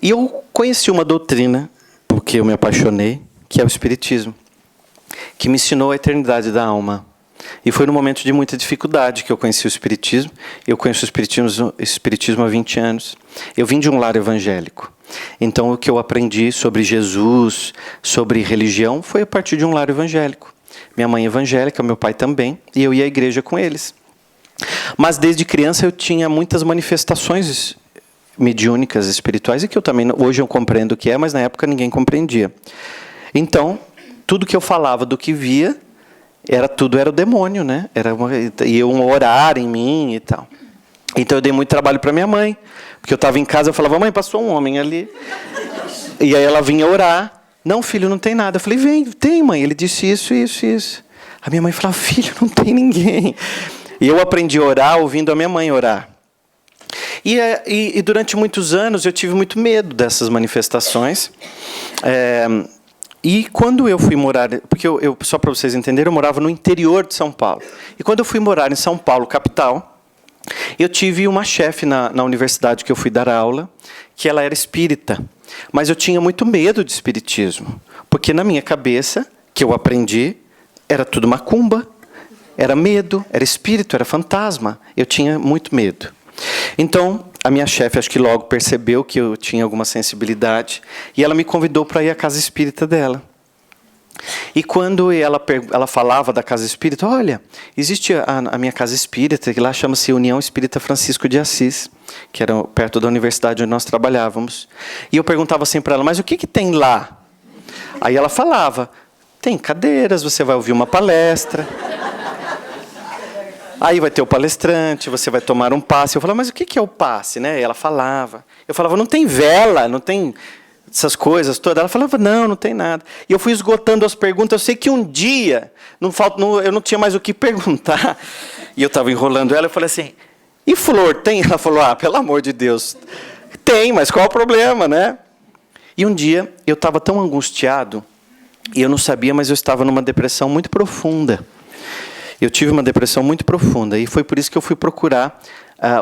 Speaker 2: E eu conheci uma doutrina, porque eu me apaixonei, que é o Espiritismo, que me ensinou a eternidade da alma. E foi num momento de muita dificuldade que eu conheci o Espiritismo. Eu conheço o Espiritismo há 20 anos. Eu vim de um lar evangélico. Então, o que eu aprendi sobre Jesus, sobre religião, foi a partir de um lar evangélico. Minha mãe é evangélica, meu pai também, e eu ia à igreja com eles. Mas, desde criança, eu tinha muitas manifestações mediúnicas, espirituais, e que eu também, hoje eu compreendo o que é, mas na época ninguém compreendia. Então, tudo que eu falava do que via, tudo era o demônio, né? Iam orar em mim e tal. Então eu dei muito trabalho para minha mãe, porque eu estava em casa, eu falava, mãe, passou um homem ali. E aí ela vinha orar. Não, filho, não tem nada. Eu falei, vem, tem, mãe. Ele disse isso, isso, isso. A minha mãe falava, filho, não tem ninguém. E eu aprendi a orar ouvindo a minha mãe orar. E durante muitos anos eu tive muito medo dessas manifestações. E quando eu fui morar... Porque eu só para vocês entenderem, eu morava no interior de São Paulo. E quando eu fui morar em São Paulo, capital... Eu tive uma chefe na universidade que eu fui dar aula, que ela era espírita. Mas eu tinha muito medo de espiritismo. Porque na minha cabeça, que eu aprendi, era tudo macumba. Era medo, era espírito, era fantasma. Eu tinha muito medo. Então, a minha chefe, acho que logo percebeu que eu tinha alguma sensibilidade. E ela me convidou para ir à casa espírita dela. E quando ela falava da casa espírita, olha, existe a minha casa espírita, que lá chama-se União Espírita Francisco de Assis, que era perto da universidade onde nós trabalhávamos. E eu perguntava assim para ela, mas o que tem lá? Aí ela falava, tem cadeiras, você vai ouvir uma palestra. Aí vai ter o palestrante, você vai tomar um passe. Eu falava, mas o que é o passe? Né? E ela falava. Eu falava, não tem vela, não tem... essas coisas todas. Ela falava, não tem nada. E eu fui esgotando as perguntas. Eu sei que um dia, eu não tinha mais o que perguntar. E eu estava enrolando ela. Eu falei assim, e flor tem? Ela falou, pelo amor de Deus. Tem, mas qual é o problema, né? E um dia, eu estava tão angustiado, e eu não sabia, mas eu estava numa depressão muito profunda. Eu tive uma depressão muito profunda. E foi por isso que eu fui procurar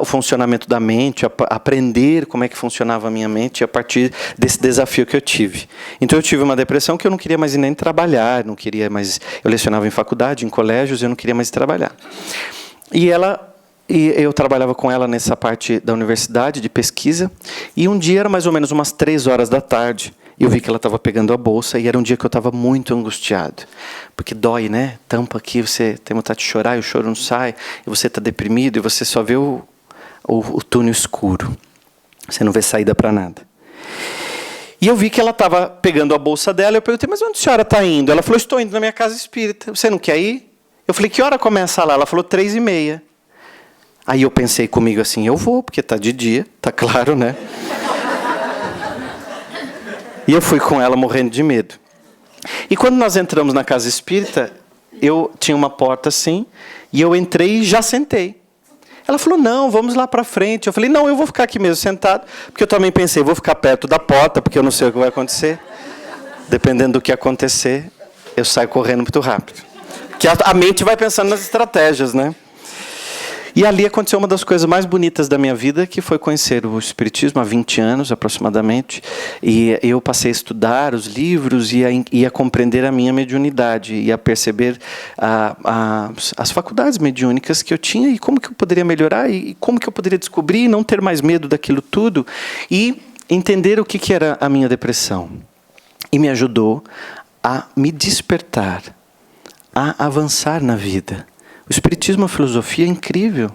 Speaker 2: o funcionamento da mente, aprender como é que funcionava a minha mente a partir desse desafio que eu tive. Então eu tive uma depressão que eu não queria mais nem trabalhar, não queria mais. Eu lecionava em faculdade, em colégios, eu não queria mais trabalhar. E eu trabalhava com ela nessa parte da universidade de pesquisa. E um dia era mais ou menos umas 3 horas da tarde. Eu vi que ela estava pegando a bolsa e era um dia que eu estava muito angustiado. Porque dói, né? Tampa aqui, você tem vontade de chorar e o choro não sai. E você está deprimido e você só vê o túnel escuro. Você não vê saída para nada. E eu vi que ela estava pegando a bolsa dela. Eu perguntei, mas onde a senhora está indo? Ela falou, estou indo na minha casa espírita. Você não quer ir? Eu falei, que hora começa lá? Ela falou, 3h30. Aí eu pensei comigo assim, eu vou, porque está de dia, está claro, né? E eu fui com ela morrendo de medo. E quando nós entramos na casa espírita, eu tinha uma porta assim, e eu entrei e já sentei. Ela falou, não, vamos lá para frente. Eu falei, não, eu vou ficar aqui mesmo sentado, porque eu também pensei, vou ficar perto da porta, porque eu não sei o que vai acontecer. Dependendo do que acontecer, eu saio correndo muito rápido. Porque a mente vai pensando nas estratégias, né? E ali aconteceu uma das coisas mais bonitas da minha vida, que foi conhecer o Espiritismo há 20 anos, aproximadamente. E eu passei a estudar os livros e a compreender a minha mediunidade e a perceber as faculdades mediúnicas que eu tinha e como que eu poderia melhorar e como que eu poderia descobrir e não ter mais medo daquilo tudo e entender o que era a minha depressão. E me ajudou a me despertar, a avançar na vida. O Espiritismo é uma filosofia incrível.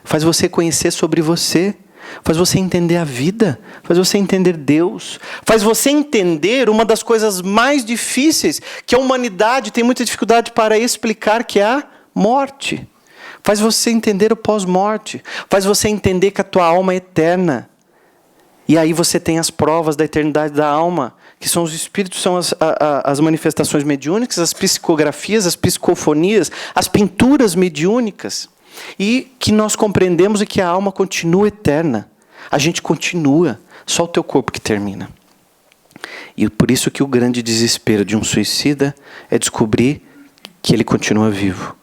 Speaker 2: Faz você conhecer sobre você. Faz você entender a vida. Faz você entender Deus. Faz você entender uma das coisas mais difíceis que a humanidade tem muita dificuldade para explicar, que é a morte. Faz você entender o pós-morte. Faz você entender que a tua alma é eterna. E aí você tem as provas da eternidade da alma, que são os espíritos, são as manifestações mediúnicas, as psicografias, as psicofonias, as pinturas mediúnicas. E que nós compreendemos que a alma continua eterna. A gente continua, só o teu corpo que termina. E por isso que o grande desespero de um suicida é descobrir que ele continua vivo.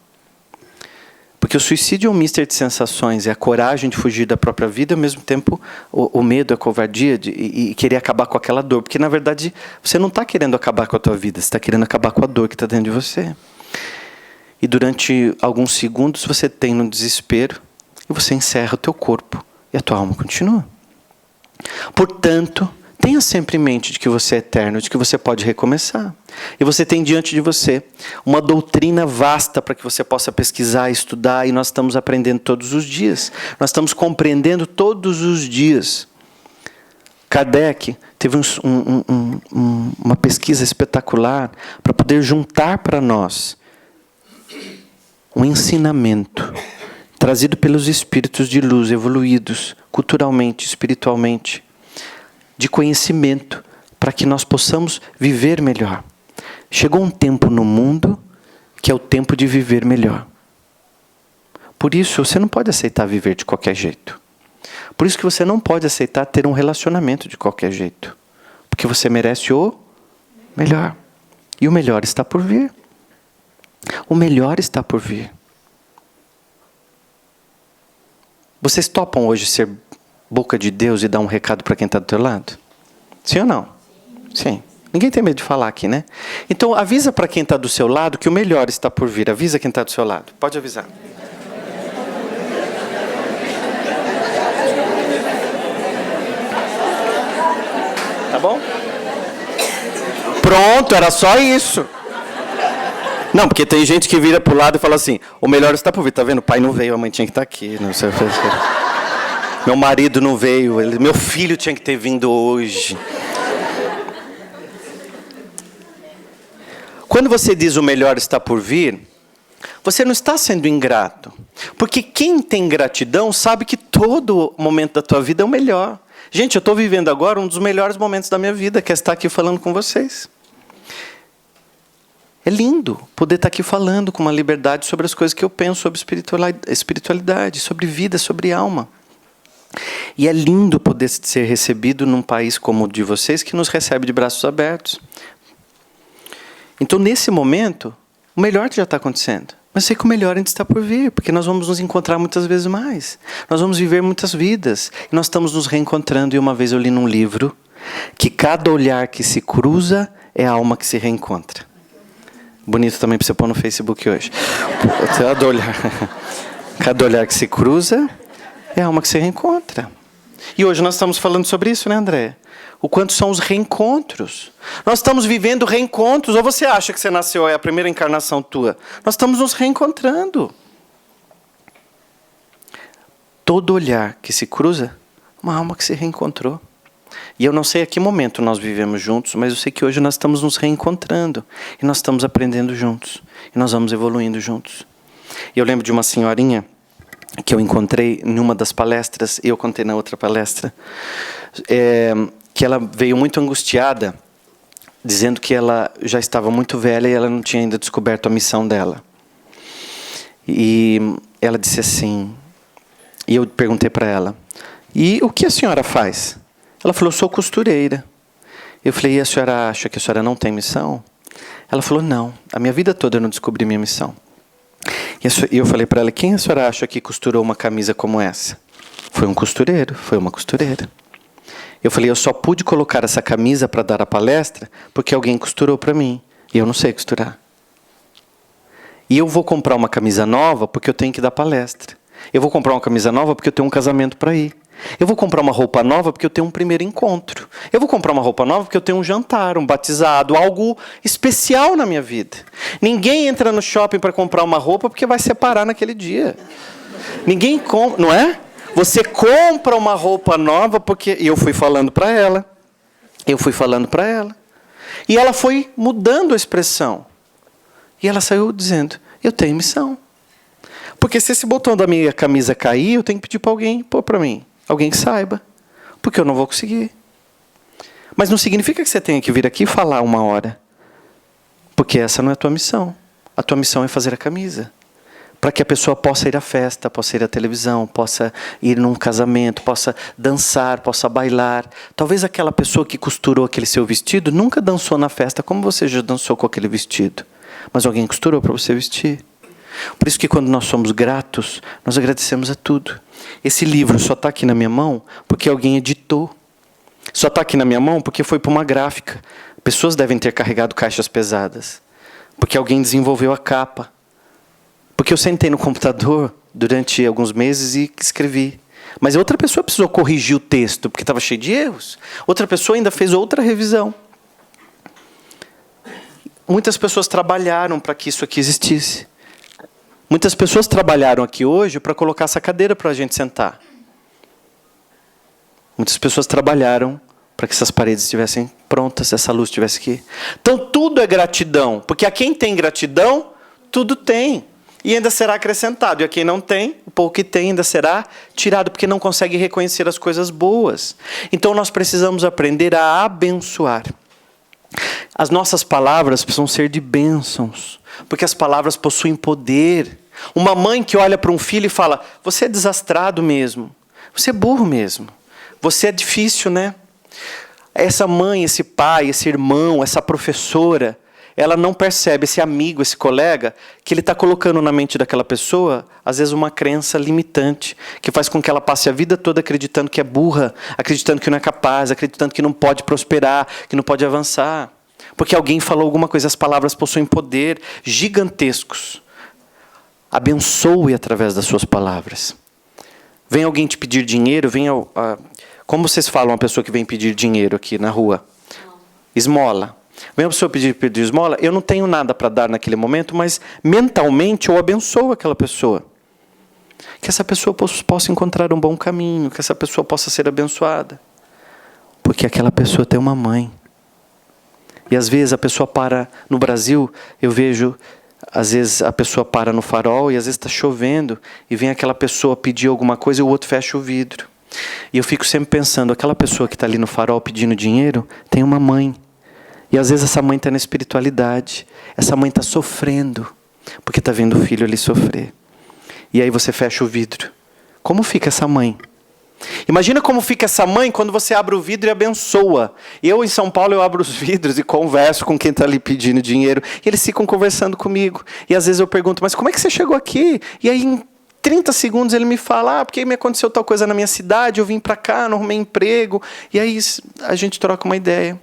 Speaker 2: Porque o suicídio é um mister de sensações, é a coragem de fugir da própria vida, ao mesmo tempo o medo, a covardia e querer acabar com aquela dor. Porque, na verdade, você não está querendo acabar com a tua vida, você está querendo acabar com a dor que está dentro de você. E durante alguns segundos você tem no desespero e você encerra o teu corpo e a tua alma continua. Portanto, tenha sempre em mente de que você é eterno, de que você pode recomeçar. E você tem diante de você uma doutrina vasta para que você possa pesquisar, estudar, e nós estamos aprendendo todos os dias. Nós estamos compreendendo todos os dias. Kardec teve uma pesquisa espetacular para poder juntar para nós um ensinamento trazido pelos espíritos de luz evoluídos, culturalmente, espiritualmente, de conhecimento, para que nós possamos viver melhor. Chegou um tempo no mundo que é o tempo de viver melhor. Por isso, você não pode aceitar viver de qualquer jeito. Por isso que você não pode aceitar ter um relacionamento de qualquer jeito. Porque você merece o melhor. E o melhor está por vir. O melhor está por vir. Vocês topam hoje ser boca de Deus e dar um recado para quem está do teu lado? Sim ou não? Sim. Ninguém tem medo de falar aqui, né? Então avisa para quem está do seu lado que o melhor está por vir. Avisa quem está do seu lado. Pode avisar. Tá bom? Pronto, era só isso. Não, porque tem gente que vira pro lado e fala assim, o melhor está por vir. Tá vendo? O pai não veio, a mãe tinha que estar aqui. Não sei. Meu marido não veio, meu filho tinha que ter vindo hoje. Quando você diz o melhor está por vir, você não está sendo ingrato. Porque quem tem gratidão sabe que todo momento da tua vida é o melhor. Gente, eu estou vivendo agora um dos melhores momentos da minha vida, que é estar aqui falando com vocês. É lindo poder estar aqui falando com uma liberdade sobre as coisas que eu penso sobre espiritualidade, sobre vida, sobre alma. E é lindo poder ser recebido num país como o de vocês, que nos recebe de braços abertos. Então, nesse momento, o melhor já está acontecendo. Mas sei que o melhor ainda está por vir, porque nós vamos nos encontrar muitas vezes mais. Nós vamos viver muitas vidas. E nós estamos nos reencontrando. E uma vez eu li num livro que cada olhar que se cruza é a alma que se reencontra. Bonito também para você pôr no Facebook hoje. Cada olhar que se cruza é a alma que se reencontra. E hoje nós estamos falando sobre isso, né, André? O quanto são os reencontros. Nós estamos vivendo reencontros. Ou você acha que você nasceu, é a primeira encarnação tua? Nós estamos nos reencontrando. Todo olhar que se cruza, uma alma que se reencontrou. E eu não sei a que momento nós vivemos juntos, mas eu sei que hoje nós estamos nos reencontrando. E nós estamos aprendendo juntos. E nós vamos evoluindo juntos. E eu lembro de uma senhorinha que eu encontrei em uma das palestras, e eu contei na outra palestra, que ela veio muito angustiada, dizendo que ela já estava muito velha e ela não tinha ainda descoberto a missão dela. E ela disse assim, e eu perguntei para ela, e o que a senhora faz? Ela falou, sou costureira. Eu falei, e a senhora acha que a senhora não tem missão? Ela falou, não, a minha vida toda eu não descobri minha missão. E eu falei para ela, quem a senhora acha que costurou uma camisa como essa? Foi um costureiro, foi uma costureira. Eu falei, eu só pude colocar essa camisa para dar a palestra porque alguém costurou para mim. E eu não sei costurar. E eu vou comprar uma camisa nova porque eu tenho que dar palestra. Eu vou comprar uma camisa nova porque eu tenho um casamento para ir. Eu vou comprar uma roupa nova porque eu tenho um primeiro encontro. Eu vou comprar uma roupa nova porque eu tenho um jantar, um batizado, algo especial na minha vida. Ninguém entra no shopping para comprar uma roupa porque vai separar naquele dia. Ninguém compra, não é? Você compra uma roupa nova porque... E eu fui falando para ela. E ela foi mudando a expressão. E ela saiu dizendo, eu tenho missão. Porque se esse botão da minha camisa cair, eu tenho que pedir para alguém pôr para mim. Alguém que saiba. Porque eu não vou conseguir. Mas não significa que você tenha que vir aqui e falar 1 hora. Porque essa não é a tua missão. A tua missão é fazer a camisa. Para que a pessoa possa ir à festa, possa ir à televisão, possa ir num casamento, possa dançar, possa bailar. Talvez aquela pessoa que costurou aquele seu vestido nunca dançou na festa como você já dançou com aquele vestido. Mas alguém costurou para você vestir. Por isso que quando nós somos gratos, nós agradecemos a tudo. Esse livro só está aqui na minha mão porque alguém editou. Só está aqui na minha mão porque foi para uma gráfica. Pessoas devem ter carregado caixas pesadas. Porque alguém desenvolveu a capa. Porque eu sentei no computador durante alguns meses e escrevi. Mas outra pessoa precisou corrigir o texto porque estava cheio de erros. Outra pessoa ainda fez outra revisão. Muitas pessoas trabalharam para que isso aqui existisse. Muitas pessoas trabalharam aqui hoje para colocar essa cadeira para a gente sentar. Muitas pessoas trabalharam para que essas paredes estivessem prontas, essa luz estivesse aqui. Então tudo é gratidão, porque a quem tem gratidão, tudo tem. E ainda será acrescentado. E a quem não tem, o pouco que tem ainda será tirado, porque não consegue reconhecer as coisas boas. Então nós precisamos aprender a abençoar. As nossas palavras precisam ser de bênçãos, porque as palavras possuem poder. Uma mãe que olha para um filho e fala, você é desastrado mesmo, você é burro mesmo, você é difícil, né? Essa mãe, esse pai, esse irmão, essa professora, ela não percebe, esse amigo, esse colega, que ele está colocando na mente daquela pessoa, às vezes, uma crença limitante, que faz com que ela passe a vida toda acreditando que é burra, acreditando que não é capaz, acreditando que não pode prosperar, que não pode avançar. Porque alguém falou alguma coisa, as palavras possuem poder gigantescos. Abençoe através das suas palavras. Vem alguém te pedir dinheiro, como vocês falam uma pessoa que vem pedir dinheiro aqui na rua? Esmola. Vem uma pessoa pedir esmola, eu não tenho nada para dar naquele momento, mas mentalmente eu abençoo aquela pessoa. Que essa pessoa possa encontrar um bom caminho, que essa pessoa possa ser abençoada. Porque aquela pessoa tem uma mãe. E às vezes a pessoa para, no Brasil, eu vejo, às vezes a pessoa para no farol e às vezes está chovendo e vem aquela pessoa pedir alguma coisa e o outro fecha o vidro. E eu fico sempre pensando, aquela pessoa que está ali no farol pedindo dinheiro tem uma mãe. E às vezes essa mãe está na espiritualidade. Essa mãe está sofrendo, porque está vendo o filho ali sofrer. E aí você fecha o vidro. Como fica essa mãe? Imagina como fica essa mãe quando você abre o vidro e abençoa. Eu, em São Paulo, eu abro os vidros e converso com quem está ali pedindo dinheiro. E eles ficam conversando comigo. E às vezes eu pergunto, mas como é que você chegou aqui? E aí, em 30 segundos, ele me fala, porque me aconteceu tal coisa na minha cidade, eu vim para cá, não arrumei emprego. E aí a gente troca uma ideia.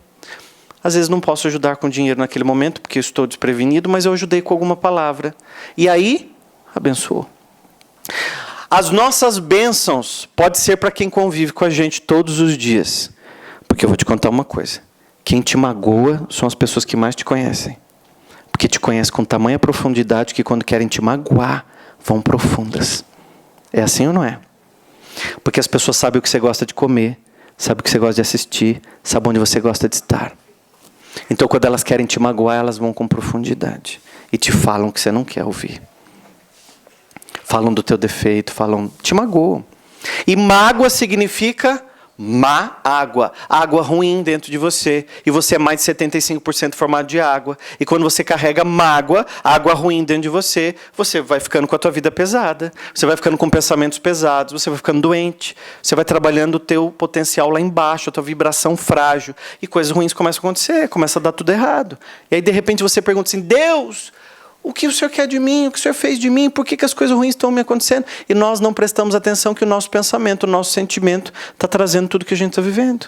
Speaker 2: Às vezes não posso ajudar com dinheiro naquele momento, porque eu estou desprevenido, mas eu ajudei com alguma palavra. E aí, abençoou. As nossas bênçãos pode ser para quem convive com a gente todos os dias. Porque eu vou te contar uma coisa. Quem te magoa são as pessoas que mais te conhecem. Porque te conhecem com tamanha profundidade que quando querem te magoar, vão profundas. É assim ou não é? Porque as pessoas sabem o que você gosta de comer, sabem o que você gosta de assistir, sabem onde você gosta de estar. Então quando elas querem te magoar, elas vão com profundidade. E te falam o que você não quer ouvir. Falam do teu defeito, te magoam. E mágoa significa má água. Água ruim dentro de você. E você é mais de 75% formado de água. E quando você carrega mágoa, água ruim dentro de você, você vai ficando com a tua vida pesada. Você vai ficando com pensamentos pesados. Você vai ficando doente. Você vai trabalhando o teu potencial lá embaixo, a tua vibração frágil. E coisas ruins começam a acontecer. Começa a dar tudo errado. E aí, de repente, você pergunta assim, Deus, o que o Senhor quer de mim? O que o Senhor fez de mim? Por que as coisas ruins estão me acontecendo? E nós não prestamos atenção que o nosso pensamento, o nosso sentimento está trazendo tudo que a gente está vivendo.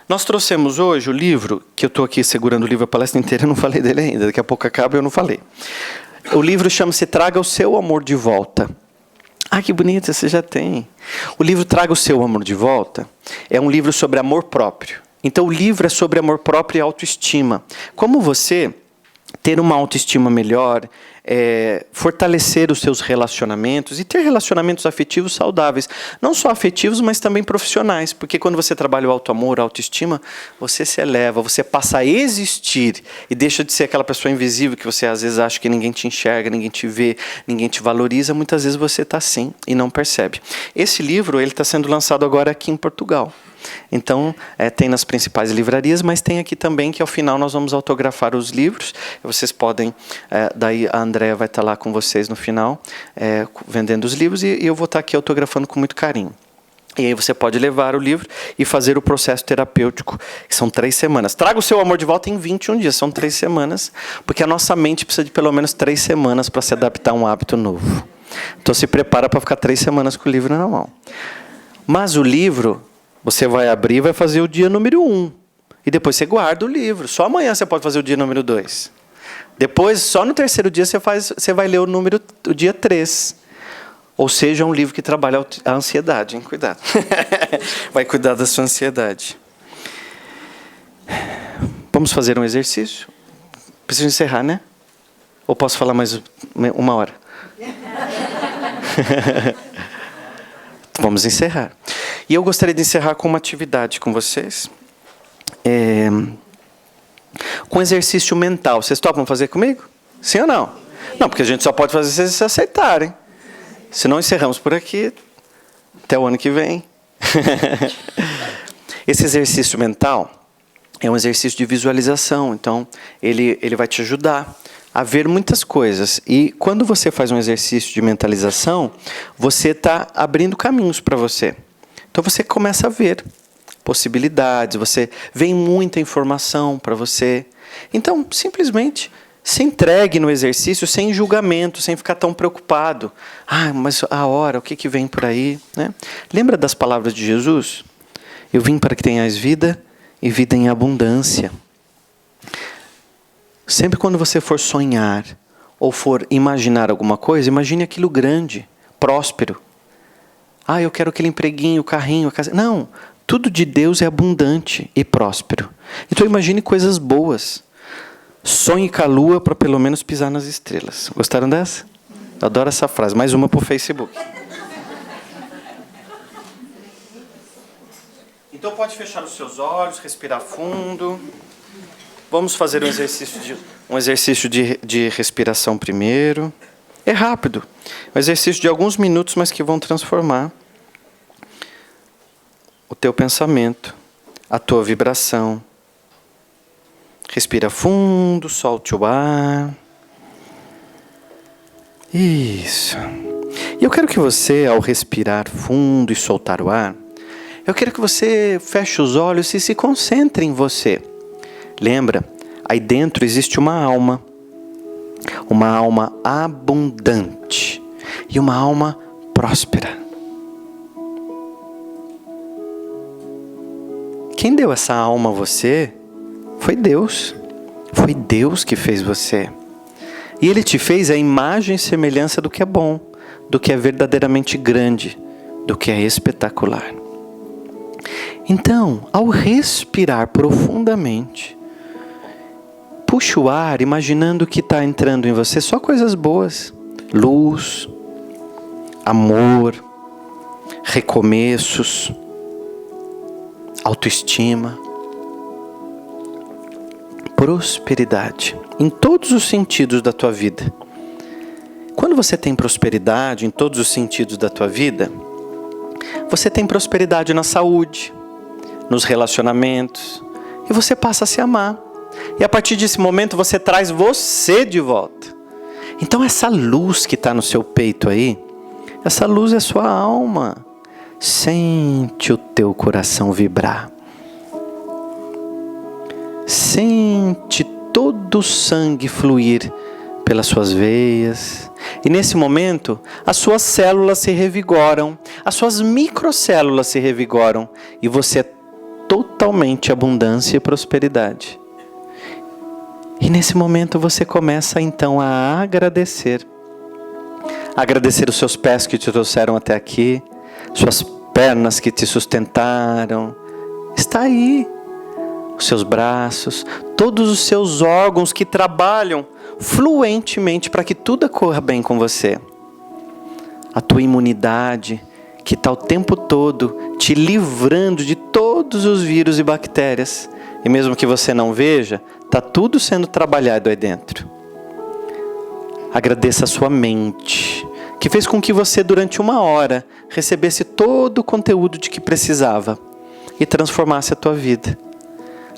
Speaker 2: Nós trouxemos hoje o livro, que eu estou aqui segurando o livro a palestra inteira, eu não falei dele ainda, daqui a pouco acaba e eu não falei. O livro chama-se Traga o Seu Amor de Volta. Ah, que bonito, você já tem. O livro Traga o Seu Amor de Volta é um livro sobre amor próprio. Então o livro é sobre amor próprio e autoestima. Como você ter uma autoestima melhor, fortalecer os seus relacionamentos e ter relacionamentos afetivos saudáveis. Não só afetivos, mas também profissionais. Porque quando você trabalha o auto-amor, a autoestima, você se eleva, você passa a existir e deixa de ser aquela pessoa invisível que você às vezes acha que ninguém te enxerga, ninguém te vê, ninguém te valoriza. Muitas vezes você está assim e não percebe. Esse livro está sendo lançado agora aqui em Portugal. Então, tem nas principais livrarias, mas tem aqui também que ao final nós vamos autografar os livros. Vocês podem, daí a Andréa vai estar lá com vocês no final, vendendo os livros, e eu vou estar aqui autografando com muito carinho. E aí você pode levar o livro e fazer o processo terapêutico, que são 3 semanas. Traga o seu amor de volta em 21 dias, são 3 semanas, porque a nossa mente precisa de pelo menos 3 semanas para se adaptar a um hábito novo. Então se prepara para ficar 3 semanas com o livro na mão. Mas o livro, você vai abrir e vai fazer o dia número 1. E depois você guarda o livro. Só amanhã você pode fazer o dia número 2. Depois, só no 3º dia, você vai ler o dia 3. Ou seja, é um livro que trabalha a ansiedade. Hein? Cuidado. Vai cuidar da sua ansiedade. Vamos fazer um exercício? Preciso encerrar, né? Ou posso falar mais 1 hora? Vamos encerrar. E eu gostaria de encerrar com uma atividade com vocês. Com exercício mental. Vocês topam fazer comigo? Sim ou não? Não, porque a gente só pode fazer se vocês aceitarem. Se não, encerramos por aqui. Até o ano que vem. Esse exercício mental é um exercício de visualização. Então, ele vai te ajudar a ver muitas coisas. E quando você faz um exercício de mentalização, você está abrindo caminhos para você. Então você começa a ver possibilidades, você vê muita informação para você. Então, simplesmente se entregue no exercício sem julgamento, sem ficar tão preocupado. Ah, mas a hora, o que vem por aí? Né? Lembra das palavras de Jesus? Eu vim para que tenhais vida e vida em abundância. Sempre quando você for sonhar ou for imaginar alguma coisa, imagine aquilo grande, próspero. Ah, eu quero aquele empreguinho, o carrinho, a casa. Não, tudo de Deus é abundante e próspero. Então imagine coisas boas. Sonhe com a lua para pelo menos pisar nas estrelas. Gostaram dessa? Eu adoro essa frase. Mais uma para o Facebook. Então pode fechar os seus olhos, respirar fundo. Vamos fazer um exercício de respiração primeiro. É rápido. Um exercício de alguns minutos, mas que vão transformar o teu pensamento, a tua vibração. Respira fundo, solte o ar. Isso. E eu quero que você, ao respirar fundo e soltar o ar, eu quero que você feche os olhos e se concentre em você. Lembra, aí dentro existe uma alma abundante e uma alma próspera. Quem deu essa alma a você foi Deus. Foi Deus que fez você. E Ele te fez a imagem e semelhança do que é bom, do que é verdadeiramente grande, do que é espetacular. Então, ao respirar profundamente, puxa o ar imaginando que está entrando em você só coisas boas. Luz, amor, recomeços, autoestima, prosperidade, em todos os sentidos da tua vida. Quando você tem prosperidade em todos os sentidos da tua vida, você tem prosperidade na saúde, nos relacionamentos, e você passa a se amar. E a partir desse momento você traz você de volta. Então essa luz que está no seu peito aí, essa luz é sua alma. Sente o teu coração vibrar. Sente todo o sangue fluir pelas suas veias. E nesse momento, as suas células se revigoram, as suas microcélulas se revigoram, e você é totalmente abundância e prosperidade. E nesse momento você começa então a agradecer. Agradecer os seus pés que te trouxeram até aqui, suas pernas que te sustentaram. Está aí. Os seus braços, todos os seus órgãos que trabalham fluentemente para que tudo corra bem com você. A tua imunidade, que está o tempo todo te livrando de todos os vírus e bactérias. E mesmo que você não veja, está tudo sendo trabalhado aí dentro. Agradeça a sua mente, que fez com que você durante 1 hora recebesse todo o conteúdo de que precisava e transformasse a tua vida.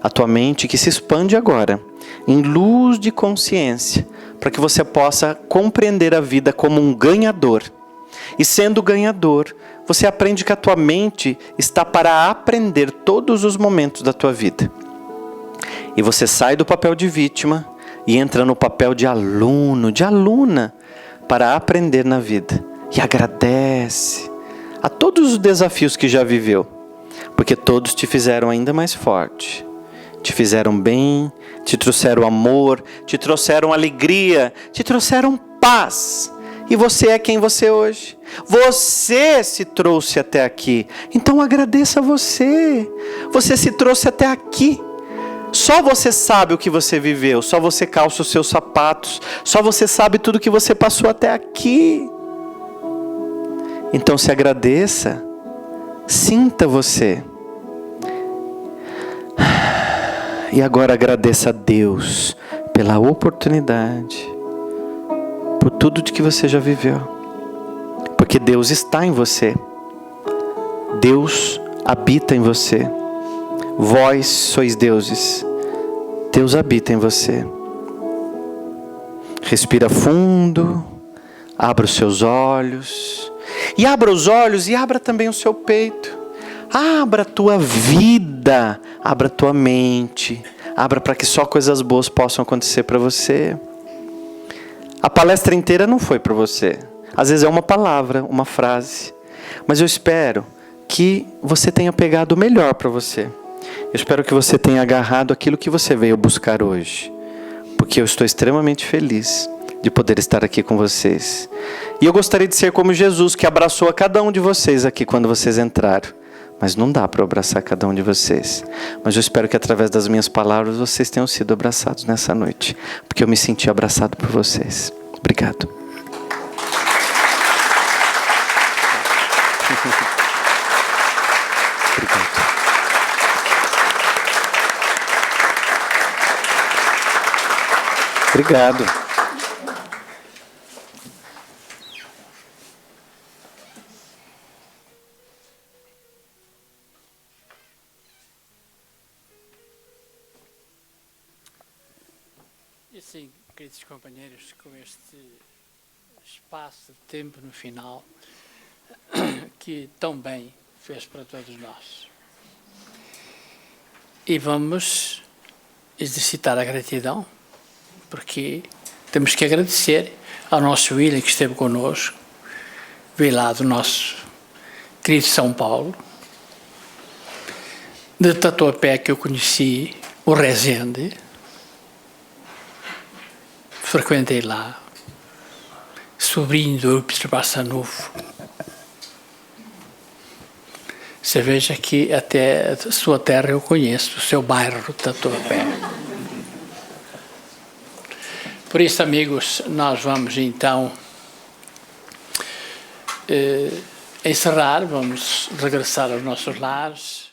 Speaker 2: A tua mente que se expande agora em luz de consciência, para que você possa compreender a vida como um ganhador. E sendo ganhador, você aprende que a tua mente está para aprender todos os momentos da tua vida. E você sai do papel de vítima e entra no papel de aluno, de aluna, para aprender na vida. E agradece a todos os desafios que já viveu, porque todos te fizeram ainda mais forte. Te fizeram bem, te trouxeram amor, te trouxeram alegria, te trouxeram paz. E você é quem você é hoje. Você se trouxe até aqui. Então agradeça a você. Você se trouxe até aqui. Só você sabe o que você viveu. Só você calça os seus sapatos. Só você sabe tudo que você passou até aqui. Então se agradeça. Sinta você. E agora agradeça a Deus pela oportunidade, por tudo de que você já viveu. Porque Deus está em você. Deus habita em você. Vós sois deuses. Deus habita em você. Respira fundo. Abra os seus olhos. E abra os olhos e abra também o seu peito. Abra a tua vida, abra a tua mente, abra para que só coisas boas possam acontecer para você. A palestra inteira não foi para você. Às vezes é uma palavra, uma frase. Mas eu espero que você tenha pegado o melhor para você. Eu espero que você tenha agarrado aquilo que você veio buscar hoje. Porque eu estou extremamente feliz de poder estar aqui com vocês. E eu gostaria de ser como Jesus, que abraçou a cada um de vocês aqui quando vocês entraram. Mas não dá para abraçar cada um de vocês. Mas eu espero que através das minhas palavras vocês tenham sido abraçados nessa noite. Porque eu me senti abraçado por vocês. Obrigado. Obrigado.
Speaker 3: E assim, queridos companheiros, com este espaço de tempo no final que tão bem fez para todos nós. E vamos exercitar a gratidão, porque temos que agradecer ao nosso William que esteve connosco, veio lá do nosso querido São Paulo, de Tatuapé que eu conheci, o Rezende, frequentei lá, sobrinho do Eupício Barçanufo. Você veja que até a sua terra eu conheço, o seu bairro, Tatuapé. Por isso, amigos, nós vamos então encerrar, vamos regressar aos nossos lares.